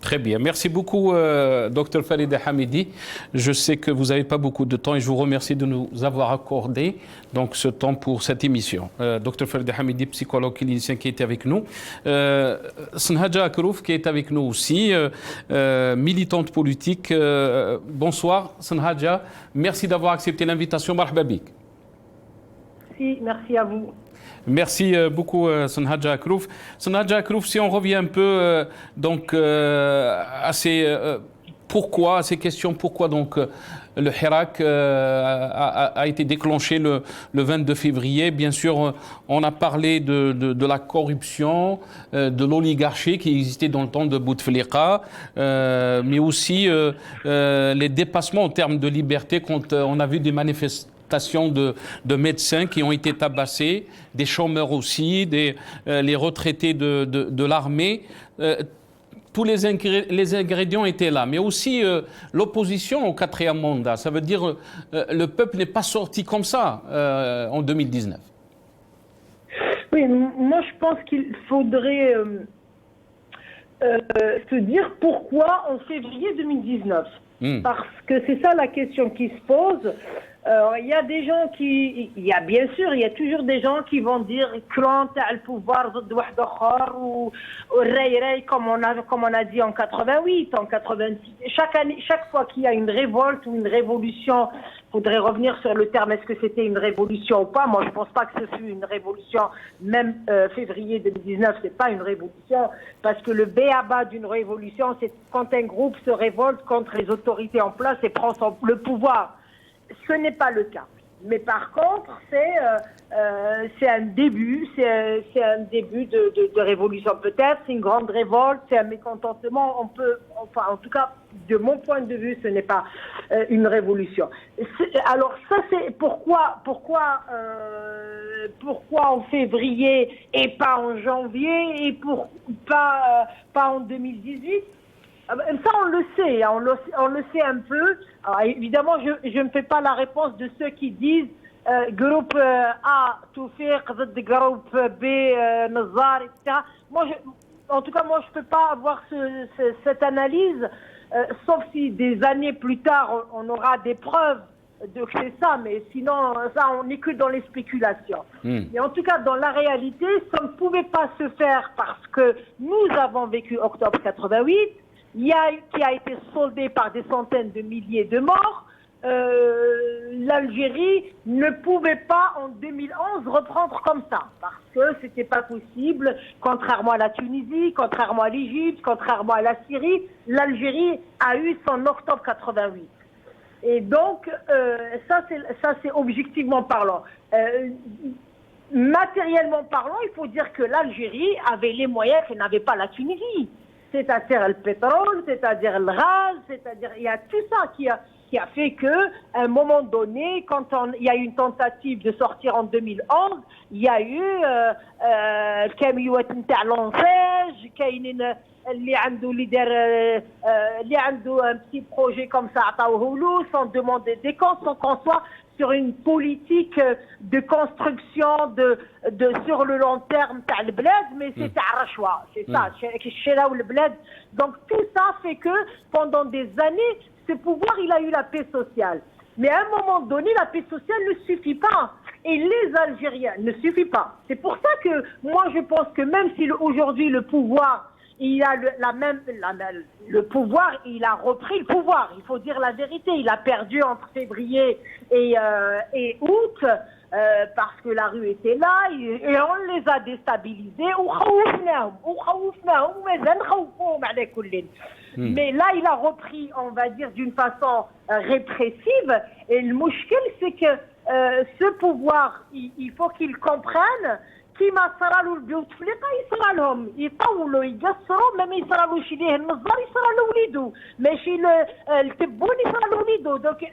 A: Très bien. Merci beaucoup, Dr Farida Hamidi. Je sais que vous n'avez pas beaucoup de temps et je vous remercie de nous avoir accordé donc, ce temps pour cette émission. Dr Farida Hamidi, psychologue clinicien qui était avec nous. Senhaja Akrouf qui est avec nous aussi, militante politique. Bonsoir, Senhaja. Merci d'avoir accepté l'invitation. Marhaba bik.
D: Merci à vous.
A: Merci beaucoup, Senhaja Akrouf. Senhaja Akrouf, si on revient un peu à ces questions, pourquoi donc le Hirak a été déclenché le 22 février. Bien sûr, on a parlé de la corruption, de l'oligarchie qui existait dans le temps de Bouteflika, mais aussi les dépassements en termes de liberté quand on a vu des manifestations de médecins qui ont été tabassés, des chômeurs aussi, les retraités de l'armée. Tous les ingrédients étaient là, mais aussi l'opposition au 4e mandat. Ça veut dire le peuple n'est pas sorti comme ça en 2019.
D: Oui, moi je pense qu'il faudrait se dire pourquoi en février 2019. Parce que c'est ça la question qui se pose. Il y a des gens il y a toujours des gens qui vont dire clan t'as le pouvoir ou comme on a dit en 88, en 86. Chaque fois qu'il y a une révolte ou une révolution, faudrait revenir sur le terme, est-ce que c'était une révolution ou pas? Moi, je pense pas que ce fut une révolution. Même février 2019, c'est pas une révolution, parce que le b.a.-ba d'une révolution, c'est quand un groupe se révolte contre les autorités en place et prend le pouvoir. Ce n'est pas le cas. Mais par contre, c'est un début, c'est un début de révolution peut-être, c'est une grande révolte, c'est un mécontentement. En tout cas, de mon point de vue, ce n'est pas une révolution. Alors ça, c'est pourquoi en février et pas en janvier et pas en 2018. Ça, on le sait, on le sait un peu. Alors, évidemment, je ne fais pas la réponse de ceux qui disent groupe A, Toufiq, groupe B, Nazar, etc. En tout cas, moi, je ne peux pas avoir cette analyse, sauf si des années plus tard, on aura des preuves de que c'est ça, mais sinon, ça, on n'est que dans les spéculations. Et en tout cas, dans la réalité, ça ne pouvait pas se faire parce que nous avons vécu octobre 88, qui a été soldé par des centaines de milliers de morts. L'Algérie ne pouvait pas en 2011 reprendre comme ça parce que c'était pas possible, contrairement à la Tunisie, contrairement à l'Égypte, contrairement à la Syrie. L'Algérie a eu son octobre 88 et donc ça c'est objectivement parlant. Matériellement parlant, il faut dire que l'Algérie avait les moyens que n'avait pas la Tunisie, c'est-à-dire le pétrole, c'est-à-dire le gaz, c'est-à-dire il y a tout ça qui a fait que, à un moment donné, quand il y a eu une tentative de sortir en 2011, il y a eu الكاميوات نتاع لونساج, كاينين اللي عنده un petit projet comme ça عطاوه له sans demander des comptes, sans qu'on soit sur une politique de construction sur le long terme تاع البلاد, mais c'est تاع الرشوة, c'est ça, الشراء والبلاد. Donc tout ça fait que pendant des années, ce pouvoir, il a eu la paix sociale. Mais à un moment donné, la paix sociale ne suffit pas. Et les Algériens ne suffit pas. C'est pour ça que moi, je pense que même si aujourd'hui le pouvoir, il a le pouvoir, il a repris le pouvoir. Il faut dire la vérité. Il a perdu entre février et août parce que la rue était là et on les a déstabilisés. Mais là, il a repris, on va dire, d'une façon répressive. Et le mouchkil, c'est que ce pouvoir, il faut qu'il comprenne كيما صرالو البوتفليقه يصرى لهم يطولوا يقصروا ما يصرالوش ليه النظار يصرى لوليدو ماشي التبون يصرى لوليدو دوك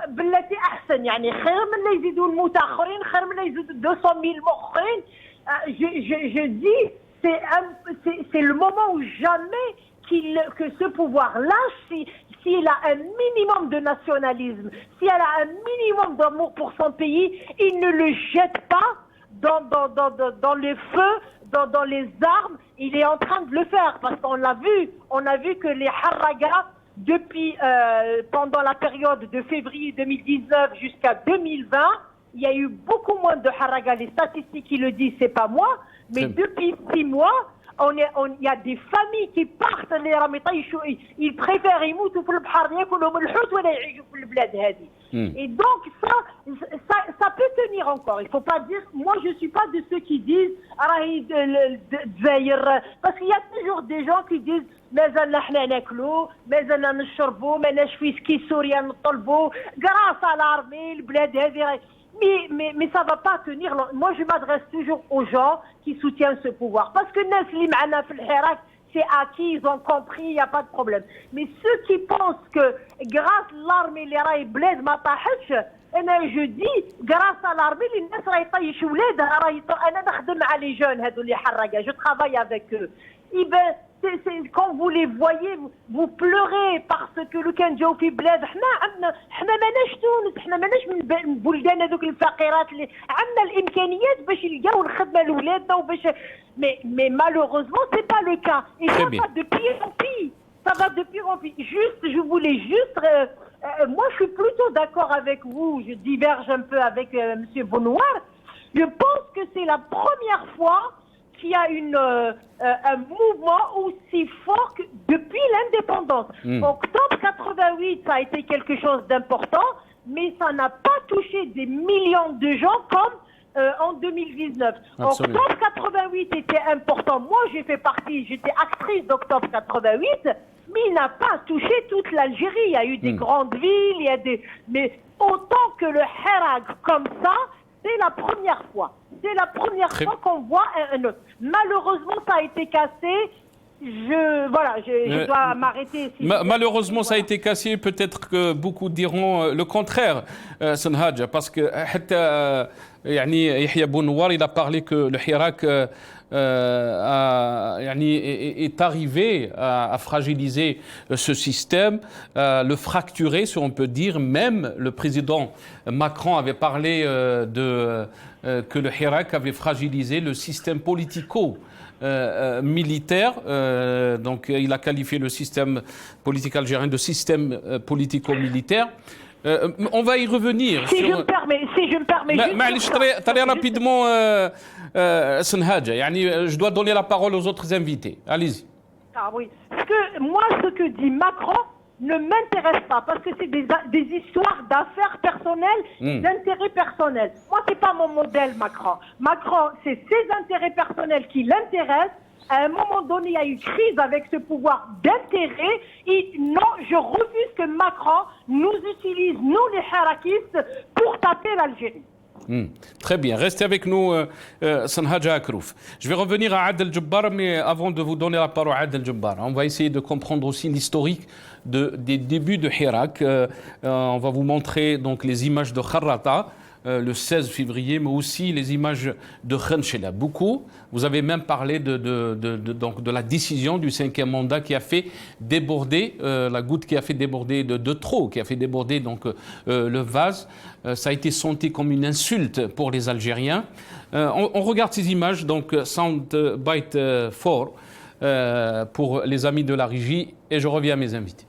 D: بالتي احسن يعني خير من لا يزيدوا الموت اخرين خير من لا يزيدوا 200,000 اخرين. Je dis c'est le moment où jamais que ce pouvoir lâche s'il a un minimum de nationalisme, s'il a un minimum d'amour pour son pays, il ne le jette pas dans le feu, dans les armes. Il est en train de le faire parce qu'on l'a vu. On a vu que les Harraga, depuis pendant la période de février 2019 jusqu'à 2020, il y a eu beaucoup moins de Harraga. Les statistiques qui le disent, c'est pas moi, mais depuis 6 mois, il y a des familles qui partent ils préfèrent يموتوا في البحر ياكلهم الحوت ولا يعيشوا في البلاد هذه. Et donc ça peut tenir encore. Il faut pas dire, moi je suis pas de ceux qui disent parce qu'il y a toujours des gens qui disent مازالنا حنا ناكلوا مازالنا نشربوا ماناش فيسكي سوريا نطلبوا grâce à l'armée البلاد هذه. Mais ça ne va pas tenir. Moi, je m'adresse toujours aux gens qui soutiennent ce pouvoir. Parce que c'est acquis, ils ont compris, il n'y a pas de problème. Mais ceux qui pensent que grâce à l'armée, les rails bled ma tahetch, je dis, grâce à l'armée, les gens raient taïch ouled, les jeunes, je travaille avec eux. Quand vous les voyez, vous pleurez parce que le كنجاو في بلاد حنا ماناش تونس حنا ماناش من البلدان هذوك الفقيرات اللي عندنا الامكانيات باش يلقاو الخدمه لاولادنا وباش mais malheureusement c'est pas le cas et ça va de pire en pire. Ça va de pire en pire. Juste, je voulais juste moi je suis plutôt d'accord avec vous, je diverge un peu avec monsieur Bonouar. Je pense que c'est la première fois qu'il y a un mouvement aussi fort que depuis l'indépendance. Octobre 88, ça a été quelque chose d'important, mais ça n'a pas touché des millions de gens comme en 2019. Absolument. Octobre 88 était important. Moi, j'ai fait partie, j'étais actrice d'Octobre 88.
F: mais il n'a pas touché toute l'Algérie. Il y a eu des grandes villes, il y a des... Mais autant que le Hirak comme ça, c'est la première fois. C'est la première fois qu'on voit un autre. Malheureusement, ça a été cassé. Je dois m'arrêter.
A: Malheureusement, ça a été cassé. Peut-être que beaucoup diront le contraire, Sanhadja, parce que Yahya Bounouar, il a parlé que le Hirak est arrivé à fragiliser ce système, le fracturer, si on peut dire. Même le président Macron avait parlé que le Hirak avait fragilisé le système militaire, donc il a qualifié le système politique algérien de système politico-militaire. On va y revenir.
F: Si je me permets
A: très rapidement, Sanhadja, je dois donner la parole aux autres invités. Allez-y.
F: Ah oui. Ce que dit Macron ne m'intéresse pas parce que c'est des histoires d'affaires personnelles, d'intérêts personnels. Moi, c'est pas mon modèle, Macron. Macron, c'est ses intérêts personnels qui l'intéressent. À un moment donné, il y a eu crise avec ce pouvoir d'intérêt. Et non, je refuse que Macron nous utilise, nous les harakistes, pour taper l'Algérie.
A: Très bien, restez avec nous, Sanhadja Akrouf. Je vais revenir à Adel Djebbar, mais avant de vous donner la parole à Adel Djebbar, on va essayer de comprendre aussi l'historique des débuts de Hirak. On va vous montrer donc les images de Kharrata, le 16 février, mais aussi les images de Khenchela. Vous avez même parlé de la décision du 5e mandat qui a fait déborder, la goutte qui a fait déborder de trop, qui a fait déborder donc, le vase. Ça a été senti comme une insulte pour les Algériens. On regarde ces images, donc Soundbite 4 pour les amis de la régie, et je reviens à mes invités.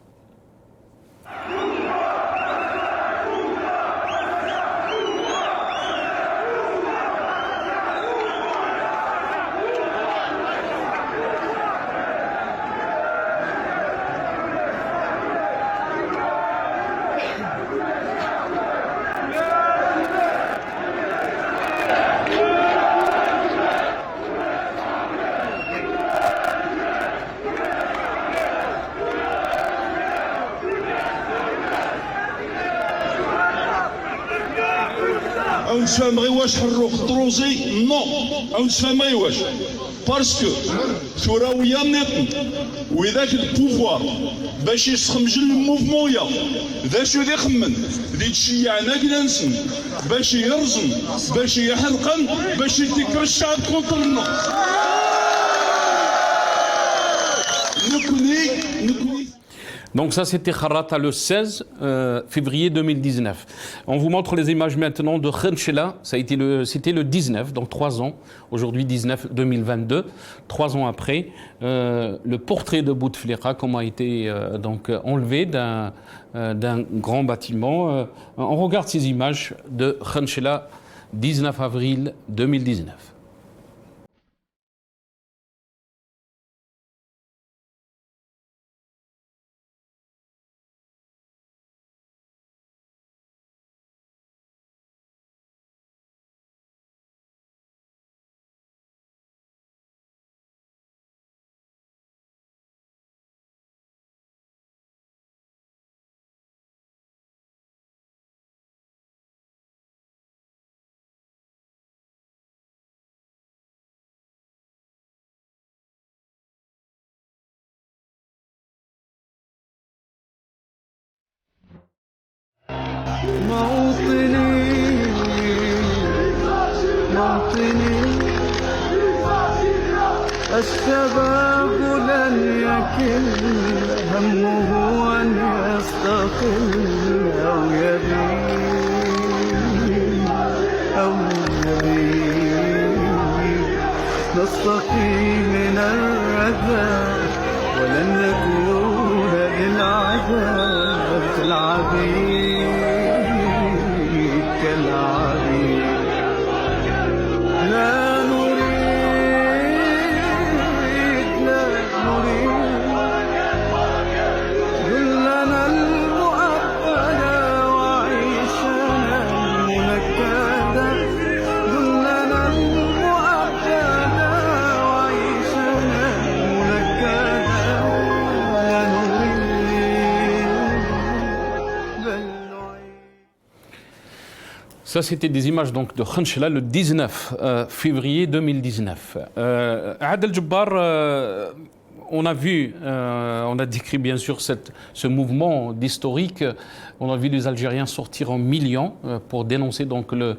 G: نتفاهمغي واش حروق الدروزي نو او نتفاهمغي واش باسكو شوراويه نيطن وذاك البوفوار باش يسخمجل الموفمونيا ذا شو ذي خمن ذي تشيعنا كنانسن باش يرزن باش يحرقن باش يذكر الشعب كونترنا نكوني
A: Donc ça, c'était Kharrata le 16 février 2019. On vous montre les images maintenant de Khenchela. C'était le 19, donc 3 ans. Aujourd'hui, 2022, 3 ans après. Le portrait de Bouteflika, comment a été donc enlevé d'un grand bâtiment. On regarde ces images de Khenchela, 19 avril 2019.
H: موطني الشباب لن يكل همه أن يستقل أو يبيد نستقي من الردى ولن نكون للعذاب كالعبيد لا نريد ذلنا المؤبدا وعيشنا المنكدا ذلنا المؤبدا وعيشنا المنكدا لا نريد
A: Ça, c'était des images donc de Khenchela le 19 février 2019. Adel Jabbar, on a vu, on a décrit bien sûr ce mouvement d'historique. On a vu les Algériens sortir en millions pour dénoncer donc le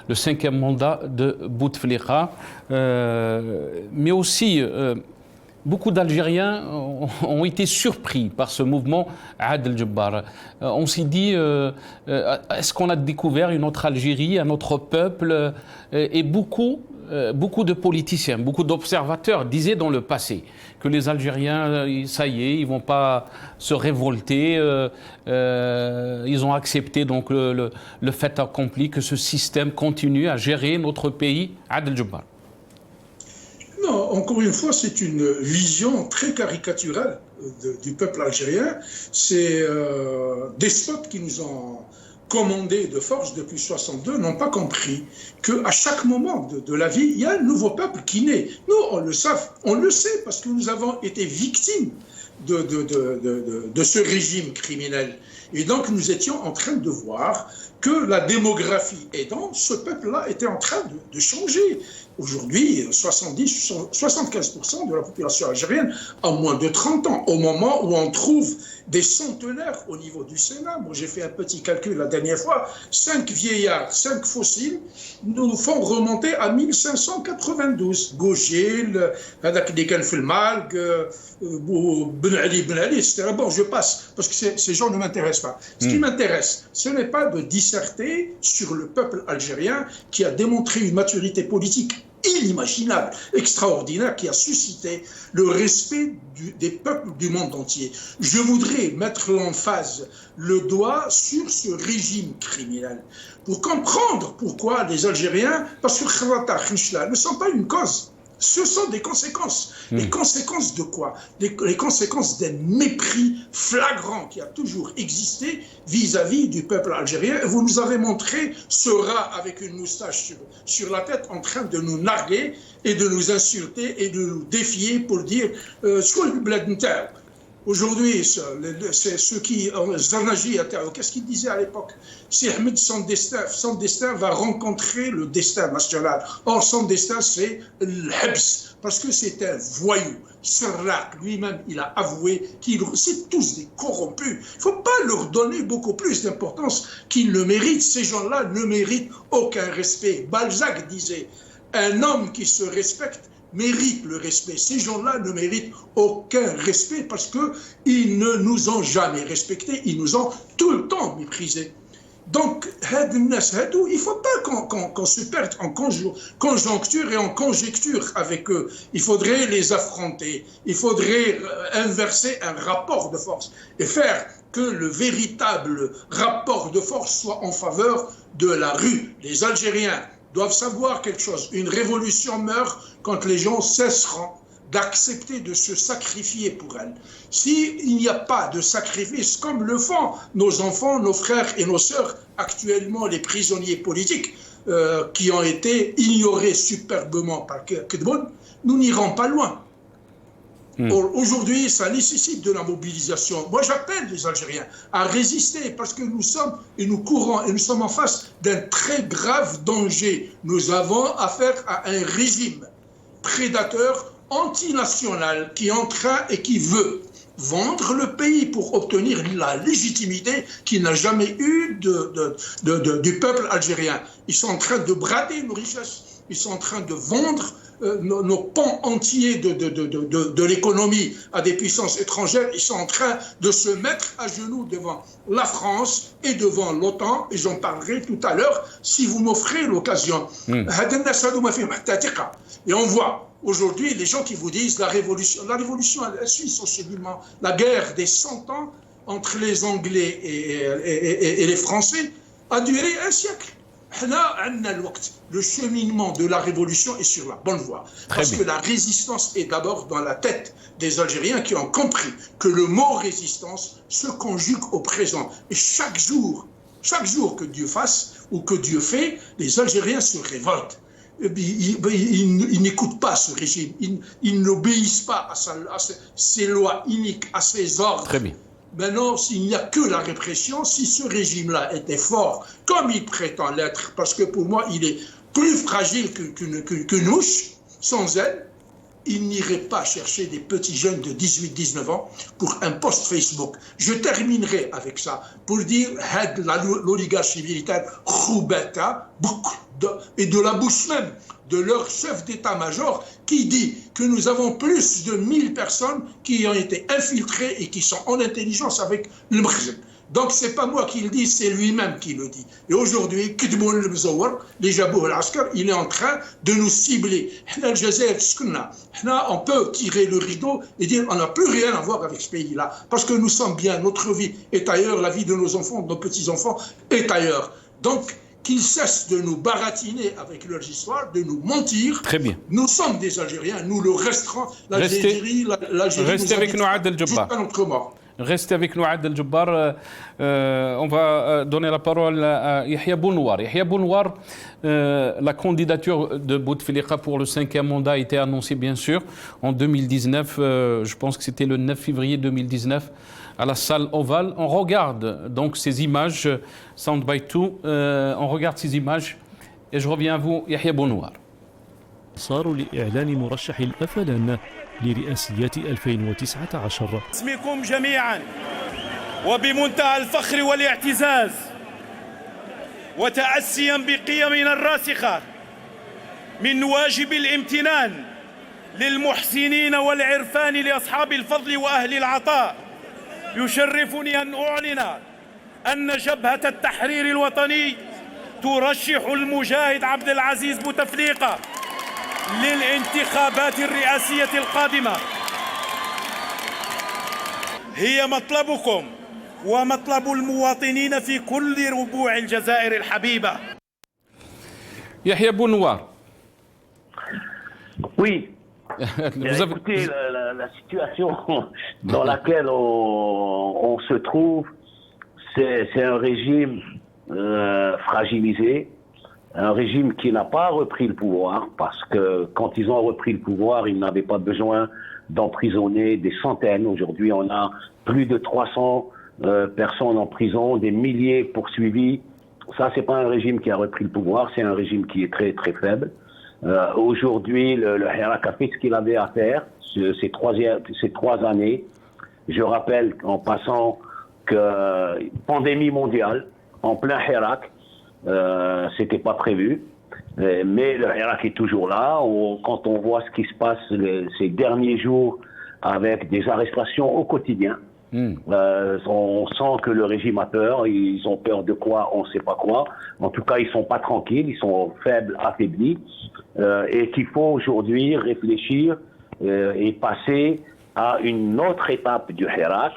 A: 5e mandat de Bouteflika. Mais aussi, beaucoup d'Algériens ont été surpris par ce mouvement Adel Jabbar. On s'est dit, est-ce qu'on a découvert une autre Algérie, un autre peuple? Et beaucoup de politiciens, beaucoup d'observateurs disaient dans le passé que les Algériens, ça y est, ils ne vont pas se révolter. Ils ont accepté donc le fait accompli que ce système continue à gérer notre pays. Adel Jabbar.
B: Non, encore une fois, c'est une vision très caricaturale du peuple algérien. C'est despotes qui nous ont commandés de force depuis 62 n'ont pas compris qu'à chaque moment de la vie, il y a un nouveau peuple qui naît. Nous, on le sait parce que nous avons été victimes de ce régime criminel. Et donc, nous étions en train de voir que la démographie aidant, ce peuple-là était en train de changer. Aujourd'hui, 75% de la population algérienne a moins de 30 ans, au moment où on trouve des centenaires au niveau du Sénat. Moi, j'ai fait un petit calcul la dernière fois. 5 vieillards, 5 fossiles nous font remonter à 1592. Gaugier, Hadak Dekan Filmalg, Ben Ali, etc. Bon, je passe, parce que ces gens ne m'intéressent pas. Ce qui m'intéresse, ce n'est pas de disserter sur le peuple algérien qui a démontré une maturité politique inimaginable, extraordinaire, qui a suscité le respect des peuples du monde entier. Je voudrais mettre l'emphase, le doigt sur ce régime criminel, pour comprendre pourquoi les Algériens, parce que Khenchela ne sont pas une cause. Ce sont des conséquences. Les conséquences de quoi? Les conséquences d'un mépris flagrant qui a toujours existé vis-à-vis du peuple algérien. Vous nous avez montré ce rat avec une moustache sur la tête en train de nous narguer et de nous insulter et de nous défier pour dire aujourd'hui, c'est ceux qui Zarnaji, qu'est-ce qu'il disait à l'époque? Si Ahmed, son destin va rencontrer le destin national. Or, son destin, c'est l'Habs, parce que c'est un voyou. Serrak, lui-même, il a avoué qu'ils sont tous des corrompus. Il ne faut pas leur donner beaucoup plus d'importance qu'ils le méritent. Ces gens-là ne méritent aucun respect. Balzac disait, un homme qui se respecte méritent le respect. Ces gens-là ne méritent aucun respect parce qu'ils ne nous ont jamais respectés, ils nous ont tout le temps méprisés. Donc, il ne faut pas qu'on se perde en conjoncture et en conjecture avec eux. Il faudrait les affronter, il faudrait inverser un rapport de force et faire que le véritable rapport de force soit en faveur de la rue. Les Algériens doivent savoir quelque chose. Une révolution meurt quand les gens cesseront d'accepter de se sacrifier pour elle. S'il n'y a pas de sacrifice, comme le font nos enfants, nos frères et nos sœurs, actuellement les prisonniers politiques, qui ont été ignorés superbement par Kedboun, nous n'irons pas loin. Aujourd'hui, ça nécessite de la mobilisation. Moi, j'appelle les Algériens à résister parce que nous sommes et nous courons et nous sommes en face d'un très grave danger. Nous avons affaire à un régime prédateur antinational qui est en train et qui veut vendre le pays pour obtenir la légitimité qu'il n'a jamais eue du peuple algérien. Ils sont en train de brader nos richesses, ils sont en train de vendre nos pans entiers de l'économie à des puissances étrangères. Ils sont en train de se mettre à genoux devant la France et devant l'OTAN, et j'en parlerai tout à l'heure si vous m'offrez l'occasion. Et on voit aujourd'hui les gens qui vous disent la révolution elle suit sensiblement la guerre des 100 ans entre les Anglais et les Français a duré un siècle. Le cheminement de la révolution est sur la bonne voie. Parce que la résistance est d'abord dans la tête des Algériens qui ont compris que le mot résistance se conjugue au présent. Et chaque jour que Dieu fasse ou que Dieu fait, les Algériens se révoltent. Ils n'écoutent pas ce régime. Ils n'obéissent pas à ses lois iniques, à ses ordres.
A: Très bien.
B: Maintenant, s'il n'y a que la répression, si ce régime-là était fort, comme il prétend l'être, parce que pour moi, il est plus fragile qu'une mouche, sans elle, il n'irait pas chercher des petits jeunes de 18-19 ans pour un post Facebook. Je terminerai avec ça pour dire l'oligarchie militaire Khoubeta et de la bouche même de leur chef d'état-major qui dit que nous avons plus de 1000 personnes qui ont été infiltrées et qui sont en intelligence avec le Mkhzeb. Donc c'est pas moi qui le dis, c'est lui-même qui le dit. Et aujourd'hui, Kidmoun al-Mzawar, les Jabou al-Askar, il est en train de nous cibler. On peut tirer le rideau et dire on n'a plus rien à voir avec ce pays-là. Parce que nous sommes bien, notre vie est ailleurs, la vie de nos enfants, de nos petits-enfants est ailleurs. Donc, qu'ils cessent de nous baratiner avec leurs histoires, de nous mentir.
A: Très bien.
B: Nous sommes des Algériens, nous le resterons. L'Algérie
A: restez avec nous, Adel Jabbar.
B: Jusqu'à notre mort.
A: Restez avec nous, Adel Jabbar. On va donner la parole à Yahya Bounouar. Yahya Bounouar, la candidature de Bouteflika pour le 5e mandat a été annoncée, bien sûr, en 2019. Je pense que c'était le 9 février 2019, à la salle Ovale. On regarde donc ces images, Soundbite 2, on regarde ces images et je reviens à vous, Yahya Bounouar.
I: صاروا لإعلان مرشح الأفلان لرئاسية 2019.
J: اسمكم جميعا وبمنتهى الفخر والاعتزاز وتأسيا بقيمنا الراسخة من واجب الامتنان للمحسنين والعرفان لأصحاب الفضل وأهل العطاء يشرفني أن أعلن أن جبهة التحرير الوطني ترشح المجاهد عبد العزيز بوتفليقة للانتخابات الرئاسية القادمة. هي مطلبكم ومطلب المواطنين في كل ربوع الجزائر الحبيبة.
A: Yahya Bounouar.
C: Oui. Écoutez, la situation dans laquelle on se trouve, c'est un régime fragilisé. Un régime qui n'a pas repris le pouvoir, parce que quand ils ont repris le pouvoir, ils n'avaient pas besoin d'emprisonner des centaines. Aujourd'hui, on a plus de 300 personnes en prison, des milliers poursuivis. Ça, c'est pas un régime qui a repris le pouvoir, c'est un régime qui est très très faible. Aujourd'hui, le Hirak a fait ce qu'il avait à faire ces 3 années. Je rappelle en passant que pandémie mondiale, en plein Hirak, c'était pas prévu, mais le Hirak est toujours là. Quand on voit ce qui se passe ces derniers jours avec des arrestations au quotidien, on sent que le régime a peur. Ils ont peur de quoi? On ne sait pas quoi. En tout cas, ils sont pas tranquilles, ils sont faibles, affaiblis, et qu'il faut aujourd'hui réfléchir et passer à une autre étape du Hirak.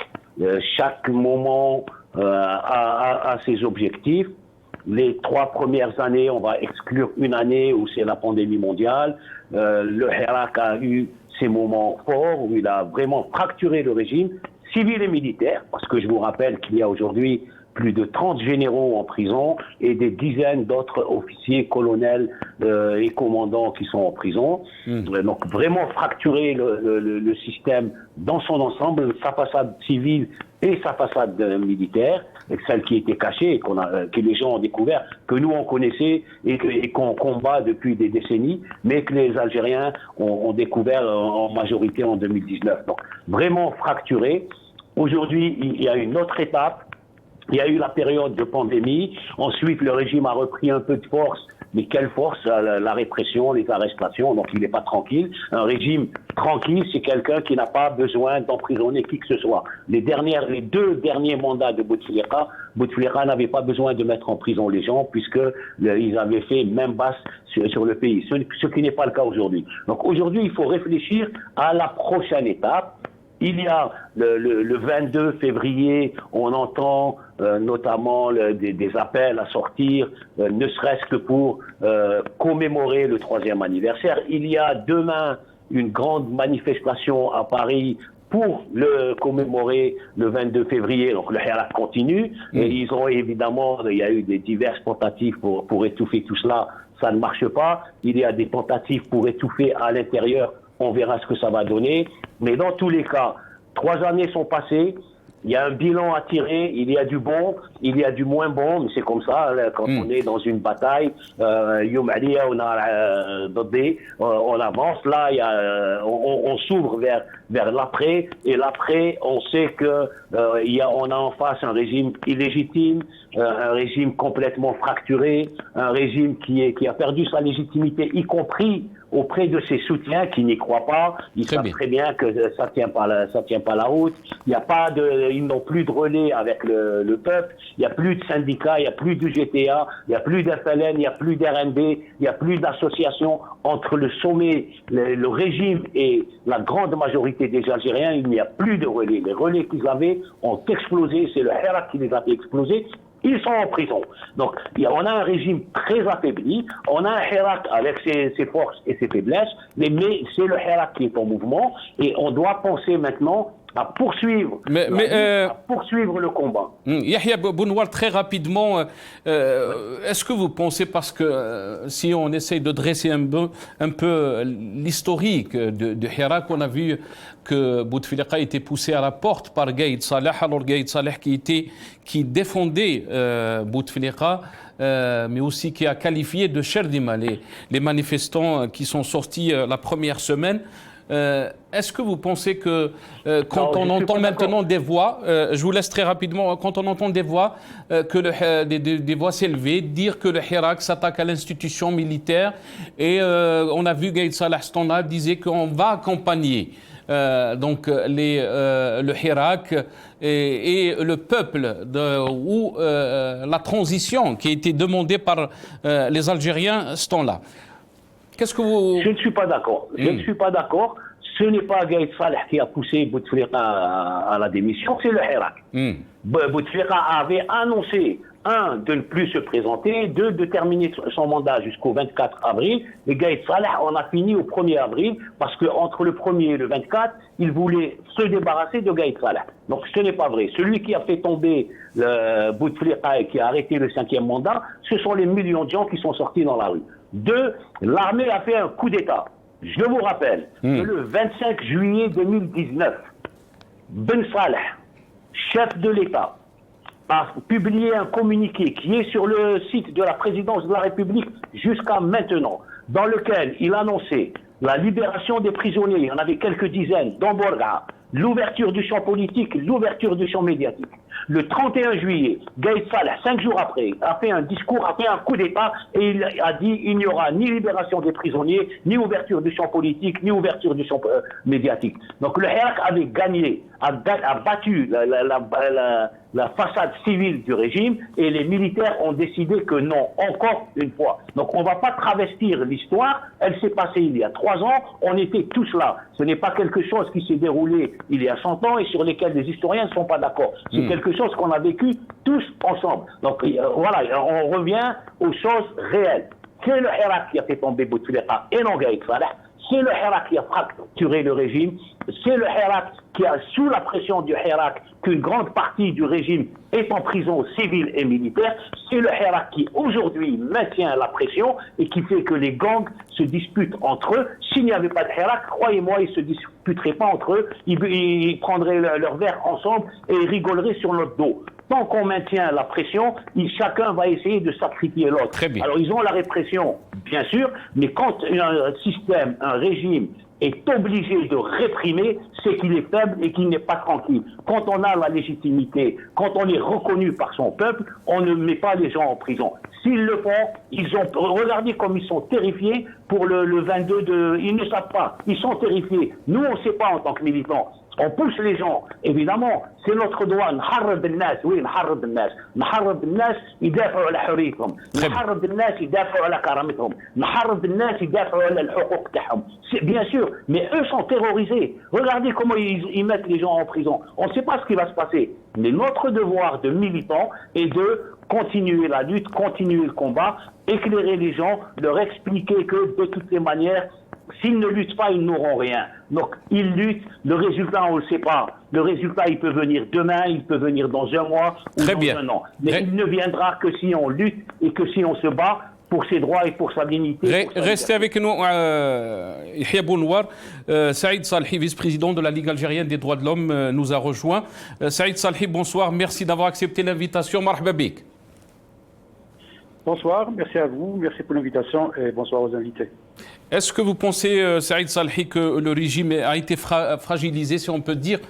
C: Chaque moment a ses objectifs. Les 3 premières années, on va exclure une année où c'est la pandémie mondiale. Le Hirak a eu ses moments forts où il a vraiment fracturé le régime civil et militaire, parce que je vous rappelle qu'il y a aujourd'hui plus de 30 généraux en prison et des dizaines d'autres officiers, colonels et commandants qui sont en prison. Donc vraiment fracturer le système dans son ensemble, sa façade civile et sa façade militaire, celle qui était cachée et que les gens ont découvert, que nous on connaissait et qu'on combat depuis des décennies, mais que les Algériens ont découvert en majorité en 2019. Donc vraiment fracturé. Aujourd'hui, il y a une autre étape. Il y a eu la période de pandémie. Ensuite, le régime a repris un peu de force. Mais quelle force? La répression, les arrestations. Donc, il n'est pas tranquille. Un régime tranquille, c'est quelqu'un qui n'a pas besoin d'emprisonner qui que ce soit. Les 2 derniers mandats de Bouteflika n'avait pas besoin de mettre en prison les gens puisque ils avaient fait main basse sur le pays. Ce qui n'est pas le cas aujourd'hui. Donc, aujourd'hui, il faut réfléchir à la prochaine étape. Il y a le 22 février, on entend notamment des appels à sortir, ne serait-ce que pour commémorer le 3e anniversaire. Il y a demain une grande manifestation à Paris pour le commémorer le 22 février. Donc le Hirak continue. Et ils ont évidemment, il y a eu des diverses tentatives pour étouffer tout cela. Ça ne marche pas. Il y a des tentatives pour étouffer à l'intérieur. On verra ce que ça va donner. Mais dans tous les cas, 3 années sont passées. Il y a un bilan à tirer, il y a du bon, il y a du moins bon, mais c'est comme ça, là, quand on est dans une bataille, on avance, là, on s'ouvre vers l'après, et l'après, on sait que on a en face un régime illégitime, un régime complètement fracturé, un régime qui a perdu sa légitimité, y compris auprès de ses soutiens qui n'y croient pas. Ils savent très bien que ça tient pas la route. Ils n'ont plus de relais avec le peuple. Il n'y a plus de syndicats, il n'y a plus du GTA, il n'y a plus d'FLN, il n'y a plus d'RND, il n'y a plus d'association entre le sommet, le régime et la grande majorité des Algériens. Il n'y a plus de relais. Les relais qu'ils avaient ont explosé. C'est le Hirak qui les a fait exploser. Ils sont en prison. Donc, on a un régime très affaibli. On a un Hirak avec ses forces et ses faiblesses. Mais c'est le Hirak qui est en mouvement. Et on doit penser maintenant à poursuivre le combat.
A: Yahya Bounouar, très rapidement, est-ce que vous pensez, parce que si on essaye de dresser un peu l'historique de Hirak, on a vu que Bouteflika a été poussé à la porte par Gaïd Saleh, alors Gaïd Saleh qui défendait Bouteflika, mais aussi qui a qualifié de Cherdima les manifestants qui sont sortis la première semaine. Est-ce que vous pensez que quand on entend maintenant des voix, je vous laisse très rapidement, quand on entend des voix, des voix s'élever, dire que le Hirak s'attaque à l'institution militaire, et on a vu Gaïd Saleh Stonna disait qu'on va accompagner le Hirak et le peuple ou la transition qui a été demandée par les Algériens ce temps-là. Qu'est-ce que vous...
C: Je ne suis pas d'accord. Je ne suis pas d'accord. Ce n'est pas Gaïd Saleh qui a poussé Bouteflika à la démission, c'est le Hirak. Bouteflika avait annoncé, de ne plus se présenter, de terminer son mandat jusqu'au 24 avril. Et Gaïd Saleh en a fini au 1er avril, parce qu'entre le 1er et le 24, il voulait se débarrasser de Gaïd Saleh. Donc ce n'est pas vrai. Celui qui a fait tomber Bouteflika et qui a arrêté le 5e mandat, ce sont les millions de gens qui sont sortis dans la rue. 2, l'armée a fait un coup d'État. Je vous rappelle que le 25 juillet 2019, Ben Saleh, chef de l'État, a publié un communiqué qui est sur le site de la présidence de la République jusqu'à maintenant, dans lequel il annonçait la libération des prisonniers, il y en avait quelques dizaines, dans Borga, l'ouverture du champ politique, l'ouverture du champ médiatique. Le 31 juillet, Gaïd Saleh, 5 jours après, a fait un discours, a fait un coup d'État et il a dit il n'y aura ni libération des prisonniers, ni ouverture du champ politique, ni ouverture du champ médiatique. Donc le Hirak avait gagné, a battu la façade civile du régime et les militaires ont décidé que non, encore une fois. Donc on ne va pas travestir l'histoire, elle s'est passée il y a 3 ans, on était tous là. Ce n'est pas quelque chose qui s'est déroulé il y a 100 ans et sur lesquels les historiens ne sont pas d'accord. C'est quelque chose qu'on a vécu tous ensemble. Donc voilà, on revient aux choses réelles. C'est le Hirak qui a fait tomber Bouteflika et non Gaïd Saleh. C'est le Hirak qui a fracturé le régime. C'est le Hirak qui a, sous la pression du Hirak, qu'une grande partie du régime est en prison civile et militaire. C'est le Hirak qui, aujourd'hui, maintient la pression et qui fait que les gangs se disputent entre eux. S'il n'y avait pas de Hirak, croyez-moi, ils ne se disputeraient pas entre eux. Ils prendraient leur verre ensemble et ils rigoleraient sur notre dos. Tant qu'on maintient la pression, chacun va essayer de sacrifier l'autre. Alors ils ont la répression, bien sûr, mais quand un système, un régime est obligé de réprimer, c'est qu'il est faible et qu'il n'est pas tranquille. Quand on a la légitimité, quand on est reconnu par son peuple, on ne met pas les gens en prison. S'ils le font, regardez comme ils sont terrifiés pour le 22 ils ne savent pas, ils sont terrifiés. Nous, on ne sait pas en tant que militants. On pousse les gens, évidemment, c'est notre droit. نحرض الناس، oui, نحرض الناس، نحرض الناس يدافعوا على حريتهم، نحرض الناس يدافعوا على كرامتهم، نحرض الناس يدافعوا على الحقوق تاعهم. Bien sûr, mais eux sont terrorisés. Regardez comment ils mettent les gens en prison. On ne sait pas ce qui va se passer. Mais notre devoir de militants est de continuer la lutte, continuer le combat, éclairer les gens, leur expliquer que de toutes les manières, s'ils ne luttent pas, ils n'auront rien. Donc, ils luttent. Le résultat, on ne le sait pas. Le résultat, il peut venir demain, il peut venir dans un mois ou dans un an. Mais il ne viendra que si on lutte et que si on se bat pour ses droits et pour sa dignité.
A: Restez avec nous, Yahya Bounouar. Saïd Salhi, vice-président de la Ligue algérienne des droits de l'homme, nous a rejoint. Saïd Salhi, bonsoir, merci d'avoir accepté l'invitation. Marhaba bik.
K: Bonsoir, merci à vous, merci pour l'invitation et bonsoir aux invités.
A: Est-ce que vous pensez, Saïd Salhi, que le régime a été fragilisé, si on peut dire,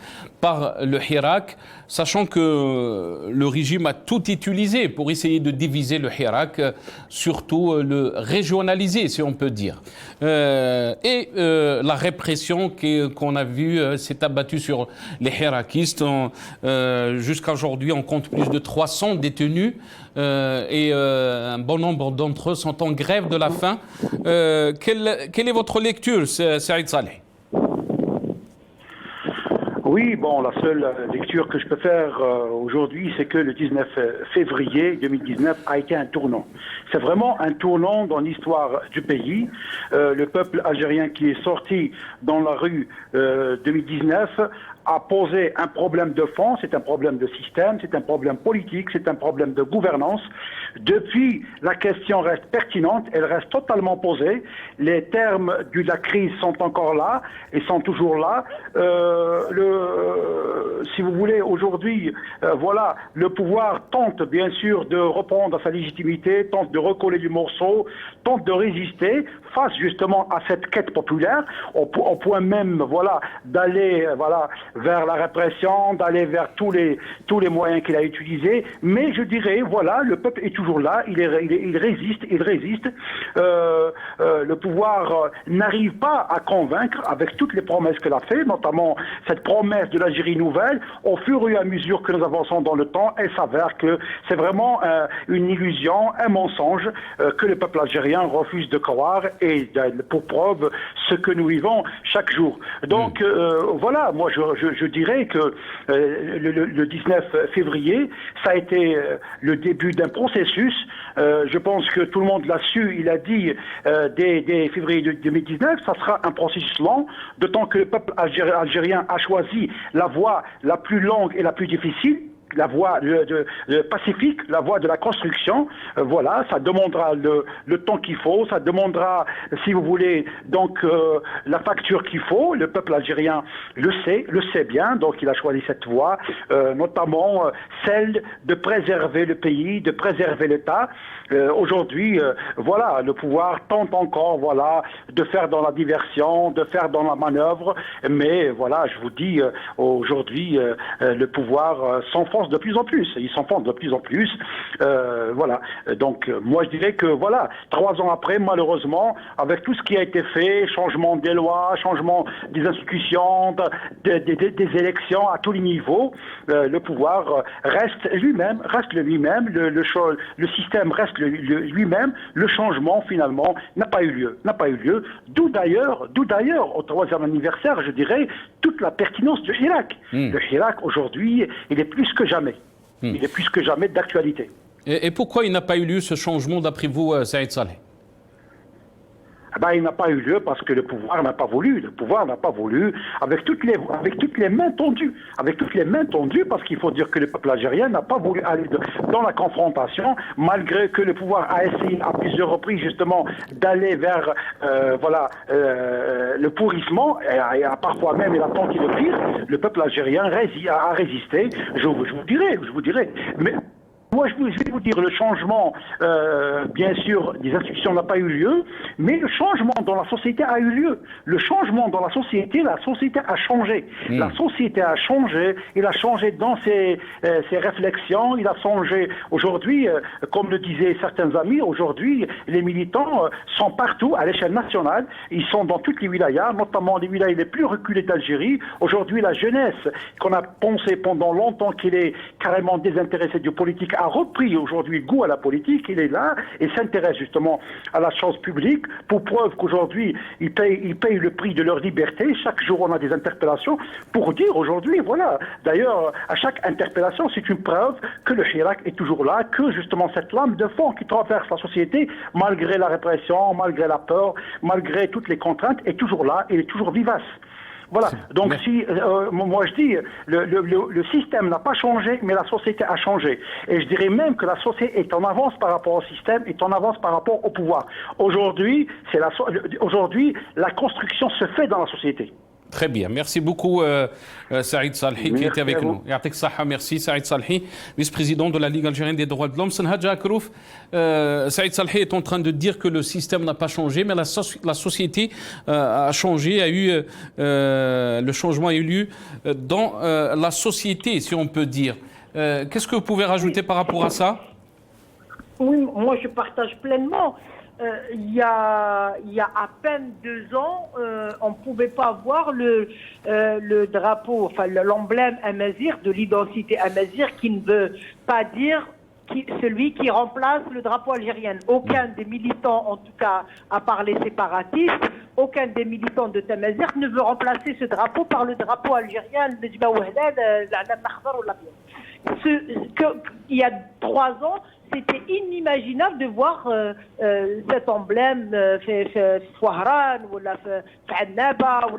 A: par le Hirak, sachant que le régime a tout utilisé pour essayer de diviser le Hirak, surtout le régionaliser, si on peut dire. Et la répression qu'on a vue s'est abattue sur les Hirakistes. Jusqu'à aujourd'hui, on compte plus de 300 détenus et un bon nombre d'entre eux sont en grève de la faim. Quelle est votre lecture, Saïd Saleh?
K: Oui, bon, la seule lecture que je peux faire aujourd'hui, c'est que le 19 février 2019 a été un tournant. C'est vraiment un tournant dans l'histoire du pays. Le peuple algérien qui est sorti dans la rue 2019 a posé un problème de fond, c'est un problème de système, c'est un problème politique, c'est un problème de gouvernance. Depuis, la question reste pertinente, elle reste totalement posée. Les termes de la crise sont encore là et sont toujours là. Si vous voulez, aujourd'hui, voilà, le pouvoir tente bien sûr de reprendre sa légitimité, tente de recoller du morceau, tente de résister face justement à cette quête populaire, au point même, voilà, d'aller, voilà, vers la répression, d'aller vers tous les moyens qu'il a utilisés. Mais je dirais, voilà, le peuple est toujours là, il résiste. Le pouvoir n'arrive pas à convaincre avec toutes les promesses qu'elle a fait, notamment cette promesse de l'Algérie nouvelle. Au fur et à mesure que nous avançons dans le temps, elle s'avère que c'est vraiment une illusion, un mensonge que le peuple algérien refuse de croire, et pour preuve ce que nous vivons chaque jour. Donc voilà, moi je dirais que le 19 février, ça a été le début d'un processus. Je pense que tout le monde l'a su, il a dit dès février 2019, ça sera un processus long, d'autant que le peuple algérien a choisi la voie la plus longue et la plus difficile, la voie pacifique, la voie de la construction. Voilà, ça demandera le temps qu'il faut, ça demandera, si vous voulez, donc la facture qu'il faut. Le peuple algérien le sait bien, donc il a choisi cette voie, notamment celle de préserver le pays, de préserver l'État. Aujourd'hui, voilà, le pouvoir tente encore, voilà, de faire dans la diversion, de faire dans la manœuvre, mais voilà, je vous dis, aujourd'hui, le pouvoir s'enfonce de plus en plus, il s'enfonce de plus en plus, voilà. Donc, moi, je dirais que, voilà, 3 ans après, malheureusement, avec tout ce qui a été fait, changement des lois, changement des institutions, des élections à tous les niveaux, le pouvoir reste lui-même, le système reste lui-même, le changement finalement n'a pas eu lieu. D'où d'ailleurs, au 3e anniversaire, je dirais, toute la pertinence du Hirak. Le Hirak aujourd'hui, il est plus que jamais. Il est plus que jamais d'actualité.
A: Et pourquoi il n'a pas eu lieu ce changement d'après vous, Saïd Saleh?
K: Il n'a pas eu lieu parce que le pouvoir n'a pas voulu. Le pouvoir n'a pas voulu, avec toutes les mains tendues. Parce qu'il faut dire que le peuple algérien n'a pas voulu aller dans la confrontation, malgré que le pouvoir a essayé à plusieurs reprises justement d'aller vers le pourrissement, et parfois même il a tenté le pire. Le peuple algérien a résisté. Je vous dirai. Mais moi, je vais vous dire, le changement, bien sûr, des institutions n'a pas eu lieu, mais le changement dans la société a eu lieu. La société a changé. La société a changé, il a changé dans ses réflexions, il a changé. Aujourd'hui, comme le disaient certains amis, aujourd'hui, les militants sont partout à l'échelle nationale, ils sont dans toutes les wilayas, notamment les wilayas les plus reculées d'Algérie. Aujourd'hui, la jeunesse, qu'on a pensé pendant longtemps qu'il est carrément désintéressée du politique, a repris aujourd'hui goût à la politique, il est là et s'intéresse justement à la chose publique, pour preuve qu'aujourd'hui ils payent le prix de leur liberté. Chaque jour on a des interpellations pour dire aujourd'hui, voilà, d'ailleurs à chaque interpellation c'est une preuve que le Hirak est toujours là, que justement cette lame de fond qui traverse la société, malgré la répression, malgré la peur, malgré toutes les contraintes, est toujours là et est toujours vivace. Voilà. Donc si moi je dis le système n'a pas changé, mais la société a changé. Et je dirais même que la société est en avance par rapport au système, est en avance par rapport au pouvoir. Aujourd'hui, la construction se fait dans la société.
A: Très bien, merci beaucoup Saïd Salhi qui était avec nous. Merci Saïd Salhi, vice-président de la Ligue algérienne des droits de l'homme. Senhadja Akrouf, Saïd Salhi est en train de dire que le système n'a pas changé, mais la société a changé, le changement a eu lieu dans la société, si on peut dire. Qu'est-ce que vous pouvez rajouter par rapport à ça?
F: Oui, moi je partage pleinement. Il y a à peine 2 ans, on ne pouvait pas voir le drapeau, enfin l'emblème amazigh de l'identité amazigh qui ne veut pas dire celui qui remplace le drapeau algérien. Aucun des militants, en tout cas, à part les séparatistes, aucun des militants de Tamazight ne veut remplacer ce drapeau par le drapeau algérien, il y a 3 ans, c'était inimaginable de voir cet emblème في Souahran ou في Annaba ou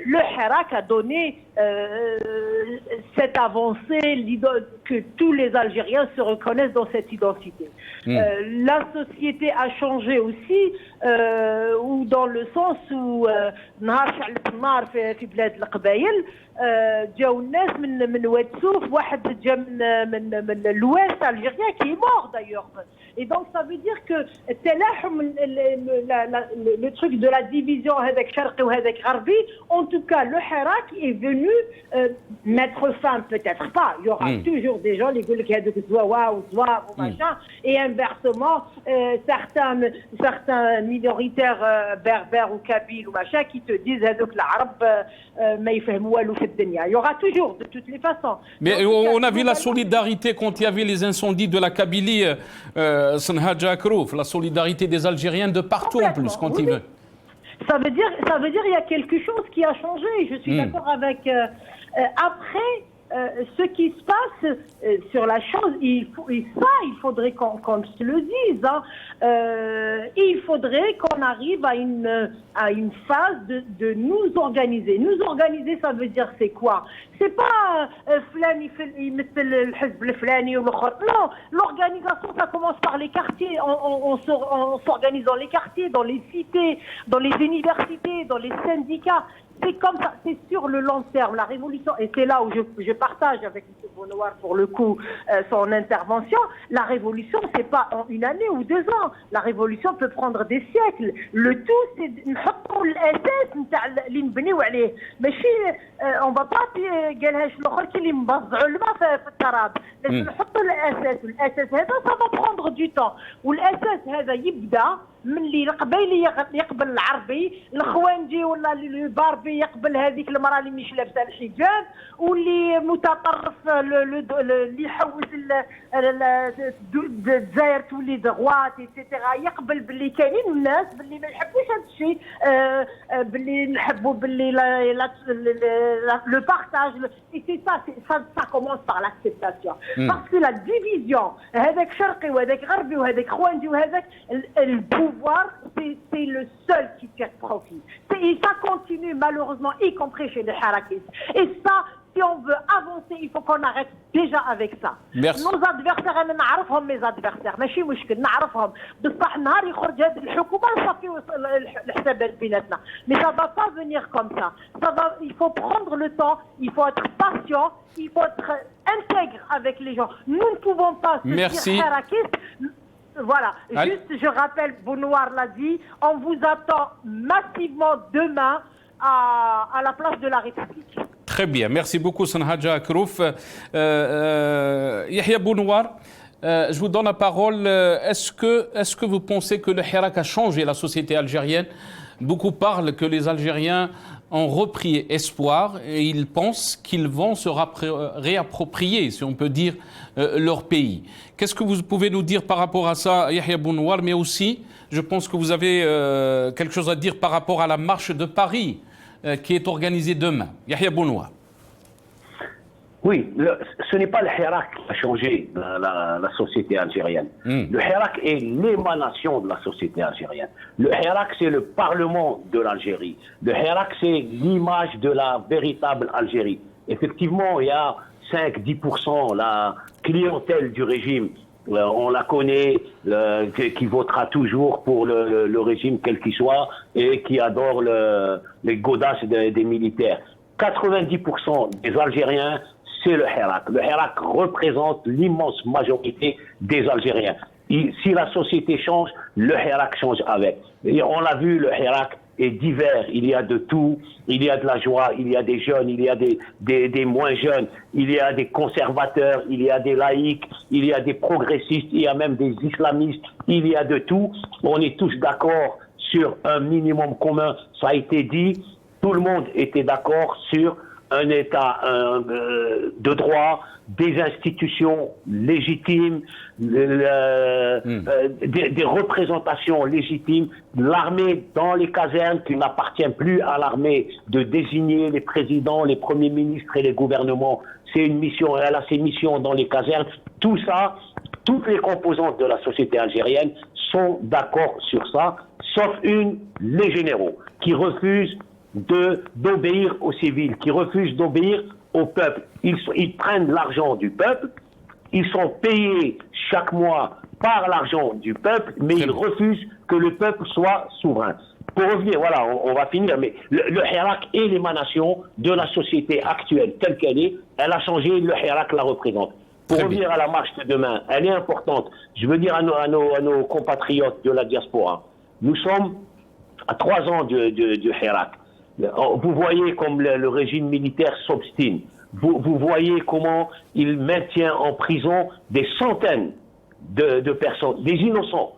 F: le Hirak a donné cette avancée que tous les Algériens se reconnaissent dans cette identité. La société a changé aussi, ou dans le sens où في بلاد القبائل جاو الناس من واد سوف واحد جا من l'ouest algérien qui est mort d'ailleurs. Et donc ça veut dire que le truc de la division avec Sharqi ou avec Gharbi, en tout cas le Hirak est venu mettre fin, peut-être pas, il y aura toujours des gens qui disent que Zouawa ou Zouab ou machin, et inversement certains minoritaires berbères ou kabyles ou machin qui te disent que l'arabe ما يفهموا والو في الدنيا. Il y aura toujours de toutes les façons.
A: Mais on a vu la solidarité quand il y avait les incendies de la Kabylie, Senhadja Akrouf, la solidarité des Algériens de partout en plus quand ils veulent.
F: Ça veut dire il y a quelque chose qui a changé. Je suis d'accord avec. Après, ce qui se passe sur la chose, il faudrait qu'on se le dise. Il faudrait qu'on arrive à une phase de nous organiser. Nous organiser, ça veut dire c'est quoi? C'est pas non, l'organisation ça commence par les quartiers. On s'organise dans les quartiers, dans les cités, dans les universités, dans les syndicats. C'est comme ça, c'est sur le long terme. La révolution, et c'est là où je partage avec M. Bonouar pour le coup son intervention, la révolution c'est pas en 1 année ou 2 ans. La révolution peut prendre des siècles. Le tout c'est نحطوا الاساس نتاع اللي نبنيو عليه. ماشي on va pas قالها الاخر كي اللي مبزعوا الماء في التراب. لازم نحطوا الاساس، والاساس هذا ça va prendre du temps. والاساس هذا يبدا من اللي القبيلي يقبل العربي، الخوانجي ولا الباربي يقبل هذيك المراه اللي مش لابسه الحجاب، واللي متطرف اللي يحوس الجزائر تولي دغوات ايتترا يقبل باللي كاينين الناس باللي ما يحبوش هذا الشيء، باللي نحبوا باللي le partage. Et c'est ça commence par l'acceptation. Parce que la division هذاك شرقي وهذاك غربي وهذاك خوانجي وهذاك pouvoir, c'est le seul qui tire profit. Et ça continue malheureusement, y compris chez les harakistes. Et ça, si on veut avancer, il faut qu'on arrête déjà avec ça.
A: Merci.
F: Nos adversaires, أنا نعرفهم mes adversaires، ماشي مشكل نعرفهم، بصح نهار يخرج هذه الحكومة نصفيو الحسابات بيناتنا. Mais ça va pas venir comme ça. Il faut prendre le temps, il faut être patient, il faut être intègre avec les gens. Nous ne pouvons pas se dire harakistes. Voilà, juste je rappelle, Bonouar l'a dit, on vous attend massivement demain à la place de la République.
A: Très bien, merci beaucoup Senhadja Akrouf. Yahya Bonouar, je vous donne la parole. Est-ce que vous pensez que le Hirak a changé la société algérienne? Beaucoup parlent que les Algériens ont repris espoir et ils pensent qu'ils vont se réapproprier, si on peut dire, leur pays. Qu'est-ce que vous pouvez nous dire par rapport à ça, Yahya Bonouar? Mais aussi, je pense que vous avez quelque chose à dire par rapport à la marche de Paris qui est organisée demain. Yahya Bonouar.
C: Oui, ce n'est pas le Hirak qui a changé la société algérienne. Le Hirak est l'émanation de la société algérienne. Le Hirak, c'est le parlement de l'Algérie. Le Hirak, c'est l'image de la véritable Algérie. Effectivement, il y a 5-10%, la clientèle du régime, on la connaît, qui votera toujours pour le régime quel qu'il soit et qui adore les godasses des militaires. 90% des Algériens, c'est le Hirak. Le Hirak représente l'immense majorité des Algériens. Si la société change, le Hirak change avec. Et on l'a vu, le Hirak est divers. Il y a de tout. Il y a de la joie, il y a des jeunes, il y a des moins jeunes, il y a des conservateurs, il y a des laïcs, il y a des progressistes, il y a même des islamistes. Il y a de tout. On est tous d'accord sur un minimum commun. Ça a été dit. Tout le monde était d'accord sur un État de droit, des institutions légitimes, des représentations légitimes, l'armée dans les casernes qui n'appartient plus à l'armée de désigner les présidents, les premiers ministres et les gouvernements. C'est une mission, elle a ses missions dans les casernes. Tout ça, toutes les composantes de la société algérienne sont d'accord sur ça, sauf les généraux, qui refusent d'obéir aux civils, qui refusent d'obéir au peuple. Ils prennent l'argent du peuple, ils sont payés chaque mois par l'argent du peuple, mais ils refusent que le peuple soit souverain. Pour revenir, voilà, on va finir, mais le Hirak est l'émanation de la société actuelle telle qu'elle est. Elle a changé, le Hirak la représente. Pour revenir à la marche de demain, elle est importante. Je veux dire à nos compatriotes de la diaspora, nous sommes à 3 ans du Hirak. Vous voyez comme le régime militaire s'obstine. Vous voyez comment il maintient en prison des centaines de personnes, des innocents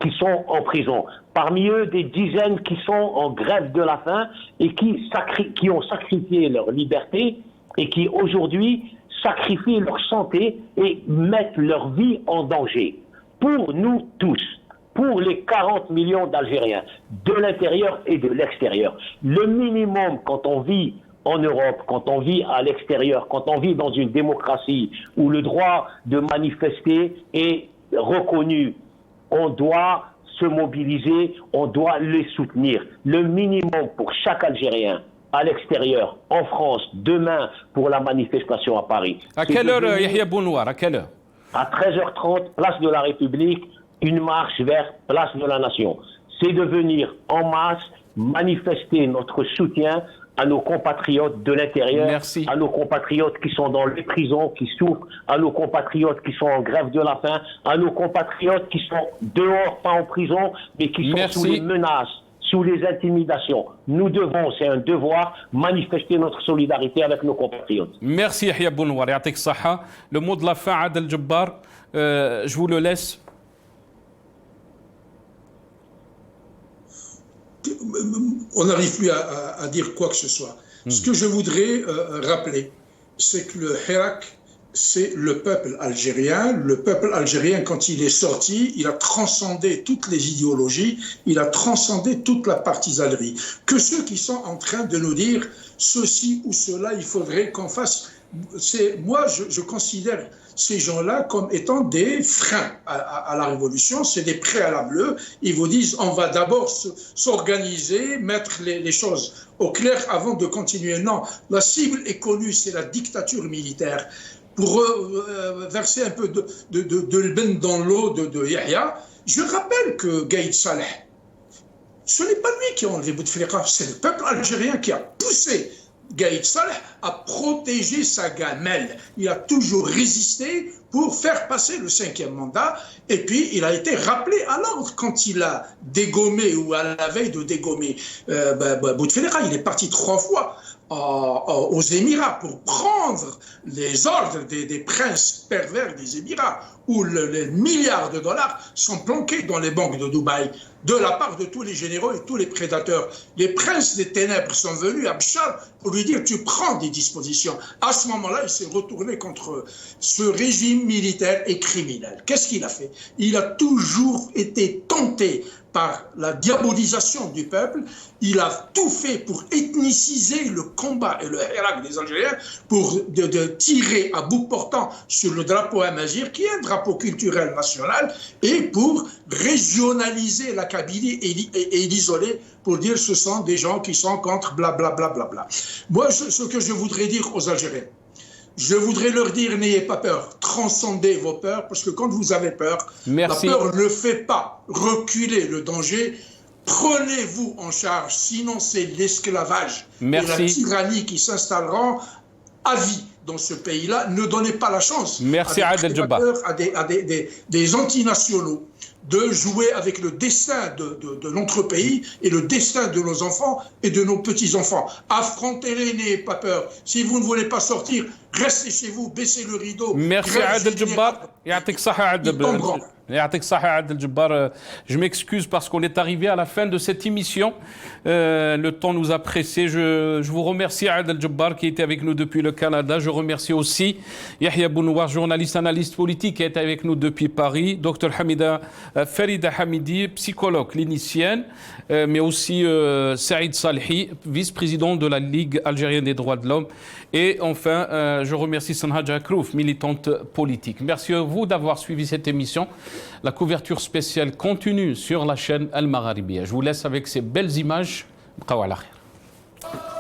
C: qui sont en prison. Parmi eux, des dizaines qui sont en grève de la faim et qui ont sacrifié leur liberté et qui aujourd'hui sacrifient leur santé et mettent leur vie en danger. Pour nous tous. Pour les 40 millions d'Algériens, de l'intérieur et de l'extérieur. Le minimum quand on vit en Europe, quand on vit à l'extérieur, quand on vit dans une démocratie où le droit de manifester est reconnu, on doit se mobiliser, on doit les soutenir. Le minimum pour chaque Algérien à l'extérieur, en France, demain pour la manifestation à Paris.
A: À quelle heure, Yahya Bounouar, à quelle heure?
C: À 13h30, place de la République, une marche vers place de la Nation. C'est de venir en masse manifester notre soutien à nos compatriotes de l'intérieur, à nos compatriotes qui sont dans les prisons, qui souffrent, à nos compatriotes qui sont en grève de la faim, à nos compatriotes qui sont dehors, pas en prison, mais qui sont sous les menaces, sous les intimidations. Nous devons, c'est un devoir, manifester notre solidarité avec nos compatriotes.
A: Merci Yahya Bounouar, yatik saha. Le mot de la fin, Adel Jabbar, je vous le laisse.
B: On n'arrive plus à dire quoi que ce soit. Ce que je voudrais rappeler, c'est que le Hirak, c'est le peuple algérien. Le peuple algérien, quand il est sorti, il a transcendé toutes les idéologies, il a transcendé toute la partisanerie. Que ceux qui sont en train de nous dire ceci ou cela, il faudrait qu'on fasse... Moi, je considère ces gens-là comme étant des freins à la révolution, c'est des préalables. Ils vous disent on va d'abord s'organiser, mettre les choses au clair avant de continuer. Non, la cible est connue, c'est la dictature militaire. Pour verser un peu de l'ben dans l'eau de Yahya, je rappelle que Gaïd Saleh, ce n'est pas lui qui a enlevé Bouteflika, c'est le peuple algérien qui a poussé Gaïd Saleh a protégé sa gamelle. Il a toujours résisté pour faire passer le 5e mandat. Et puis, il a été rappelé à l'ordre quand il a dégommé ou à la veille de dégommer Bouteflika. Il est parti 3 fois aux Émirats pour prendre les ordres des princes pervers des Émirats. où les milliards de dollars sont planqués dans les banques de Dubaï, de la part de tous les généraux et tous les prédateurs. Les princes des ténèbres sont venus à Bachar pour lui dire « tu prends des dispositions ». À ce moment-là, il s'est retourné contre ce régime militaire et criminel. Qu'est-ce qu'il a fait? Il a toujours été tenté par la diabolisation du peuple. Il a tout fait pour ethniciser le combat et le Hirak des Algériens, pour de tirer à bout portant sur le drapeau amazigh, qui est un drapeau culturel national, et pour régionaliser la Kabylie et l'isoler, pour dire ce sont des gens qui sont contre blablabla. Bla, bla, bla. Moi, ce que je voudrais dire aux Algériens, je voudrais leur dire, n'ayez pas peur, transcendez vos peurs, parce que quand vous avez peur,
A: Merci.
B: la peur ne fait pas reculer le danger. Prenez-vous en charge, sinon c'est l'esclavage et la tyrannie qui s'installeront à vie dans ce pays-là. Ne donnez pas la chance à des antinationaux de jouer avec le destin de notre pays et le destin de nos enfants et de nos petits-enfants. Affrontez-les, n'ayez pas peur. Si vous ne voulez pas sortir, restez chez vous, baissez le rideau.
A: Merci Adel Jabbar. Adel Jabbar. Je m'excuse parce qu'on est arrivé à la fin de cette émission. Le temps nous a pressés. Je vous remercie Adel Jabbar qui était avec nous depuis le Canada. Je remercie aussi Yahya Bounouar, journaliste, analyste politique, qui est avec nous depuis Paris. Dr Hamida Farida Hamidi, psychologue clinicienne, mais aussi Saïd Salhi, vice-président de la Ligue algérienne des droits de l'homme. Et enfin, je remercie Sanhaja Akrouf, militante politique. Merci à vous d'avoir suivi cette émission. La couverture spéciale continue sur la chaîne Al Magharibiya. Je vous laisse avec ces belles images. Bqaw ala khair.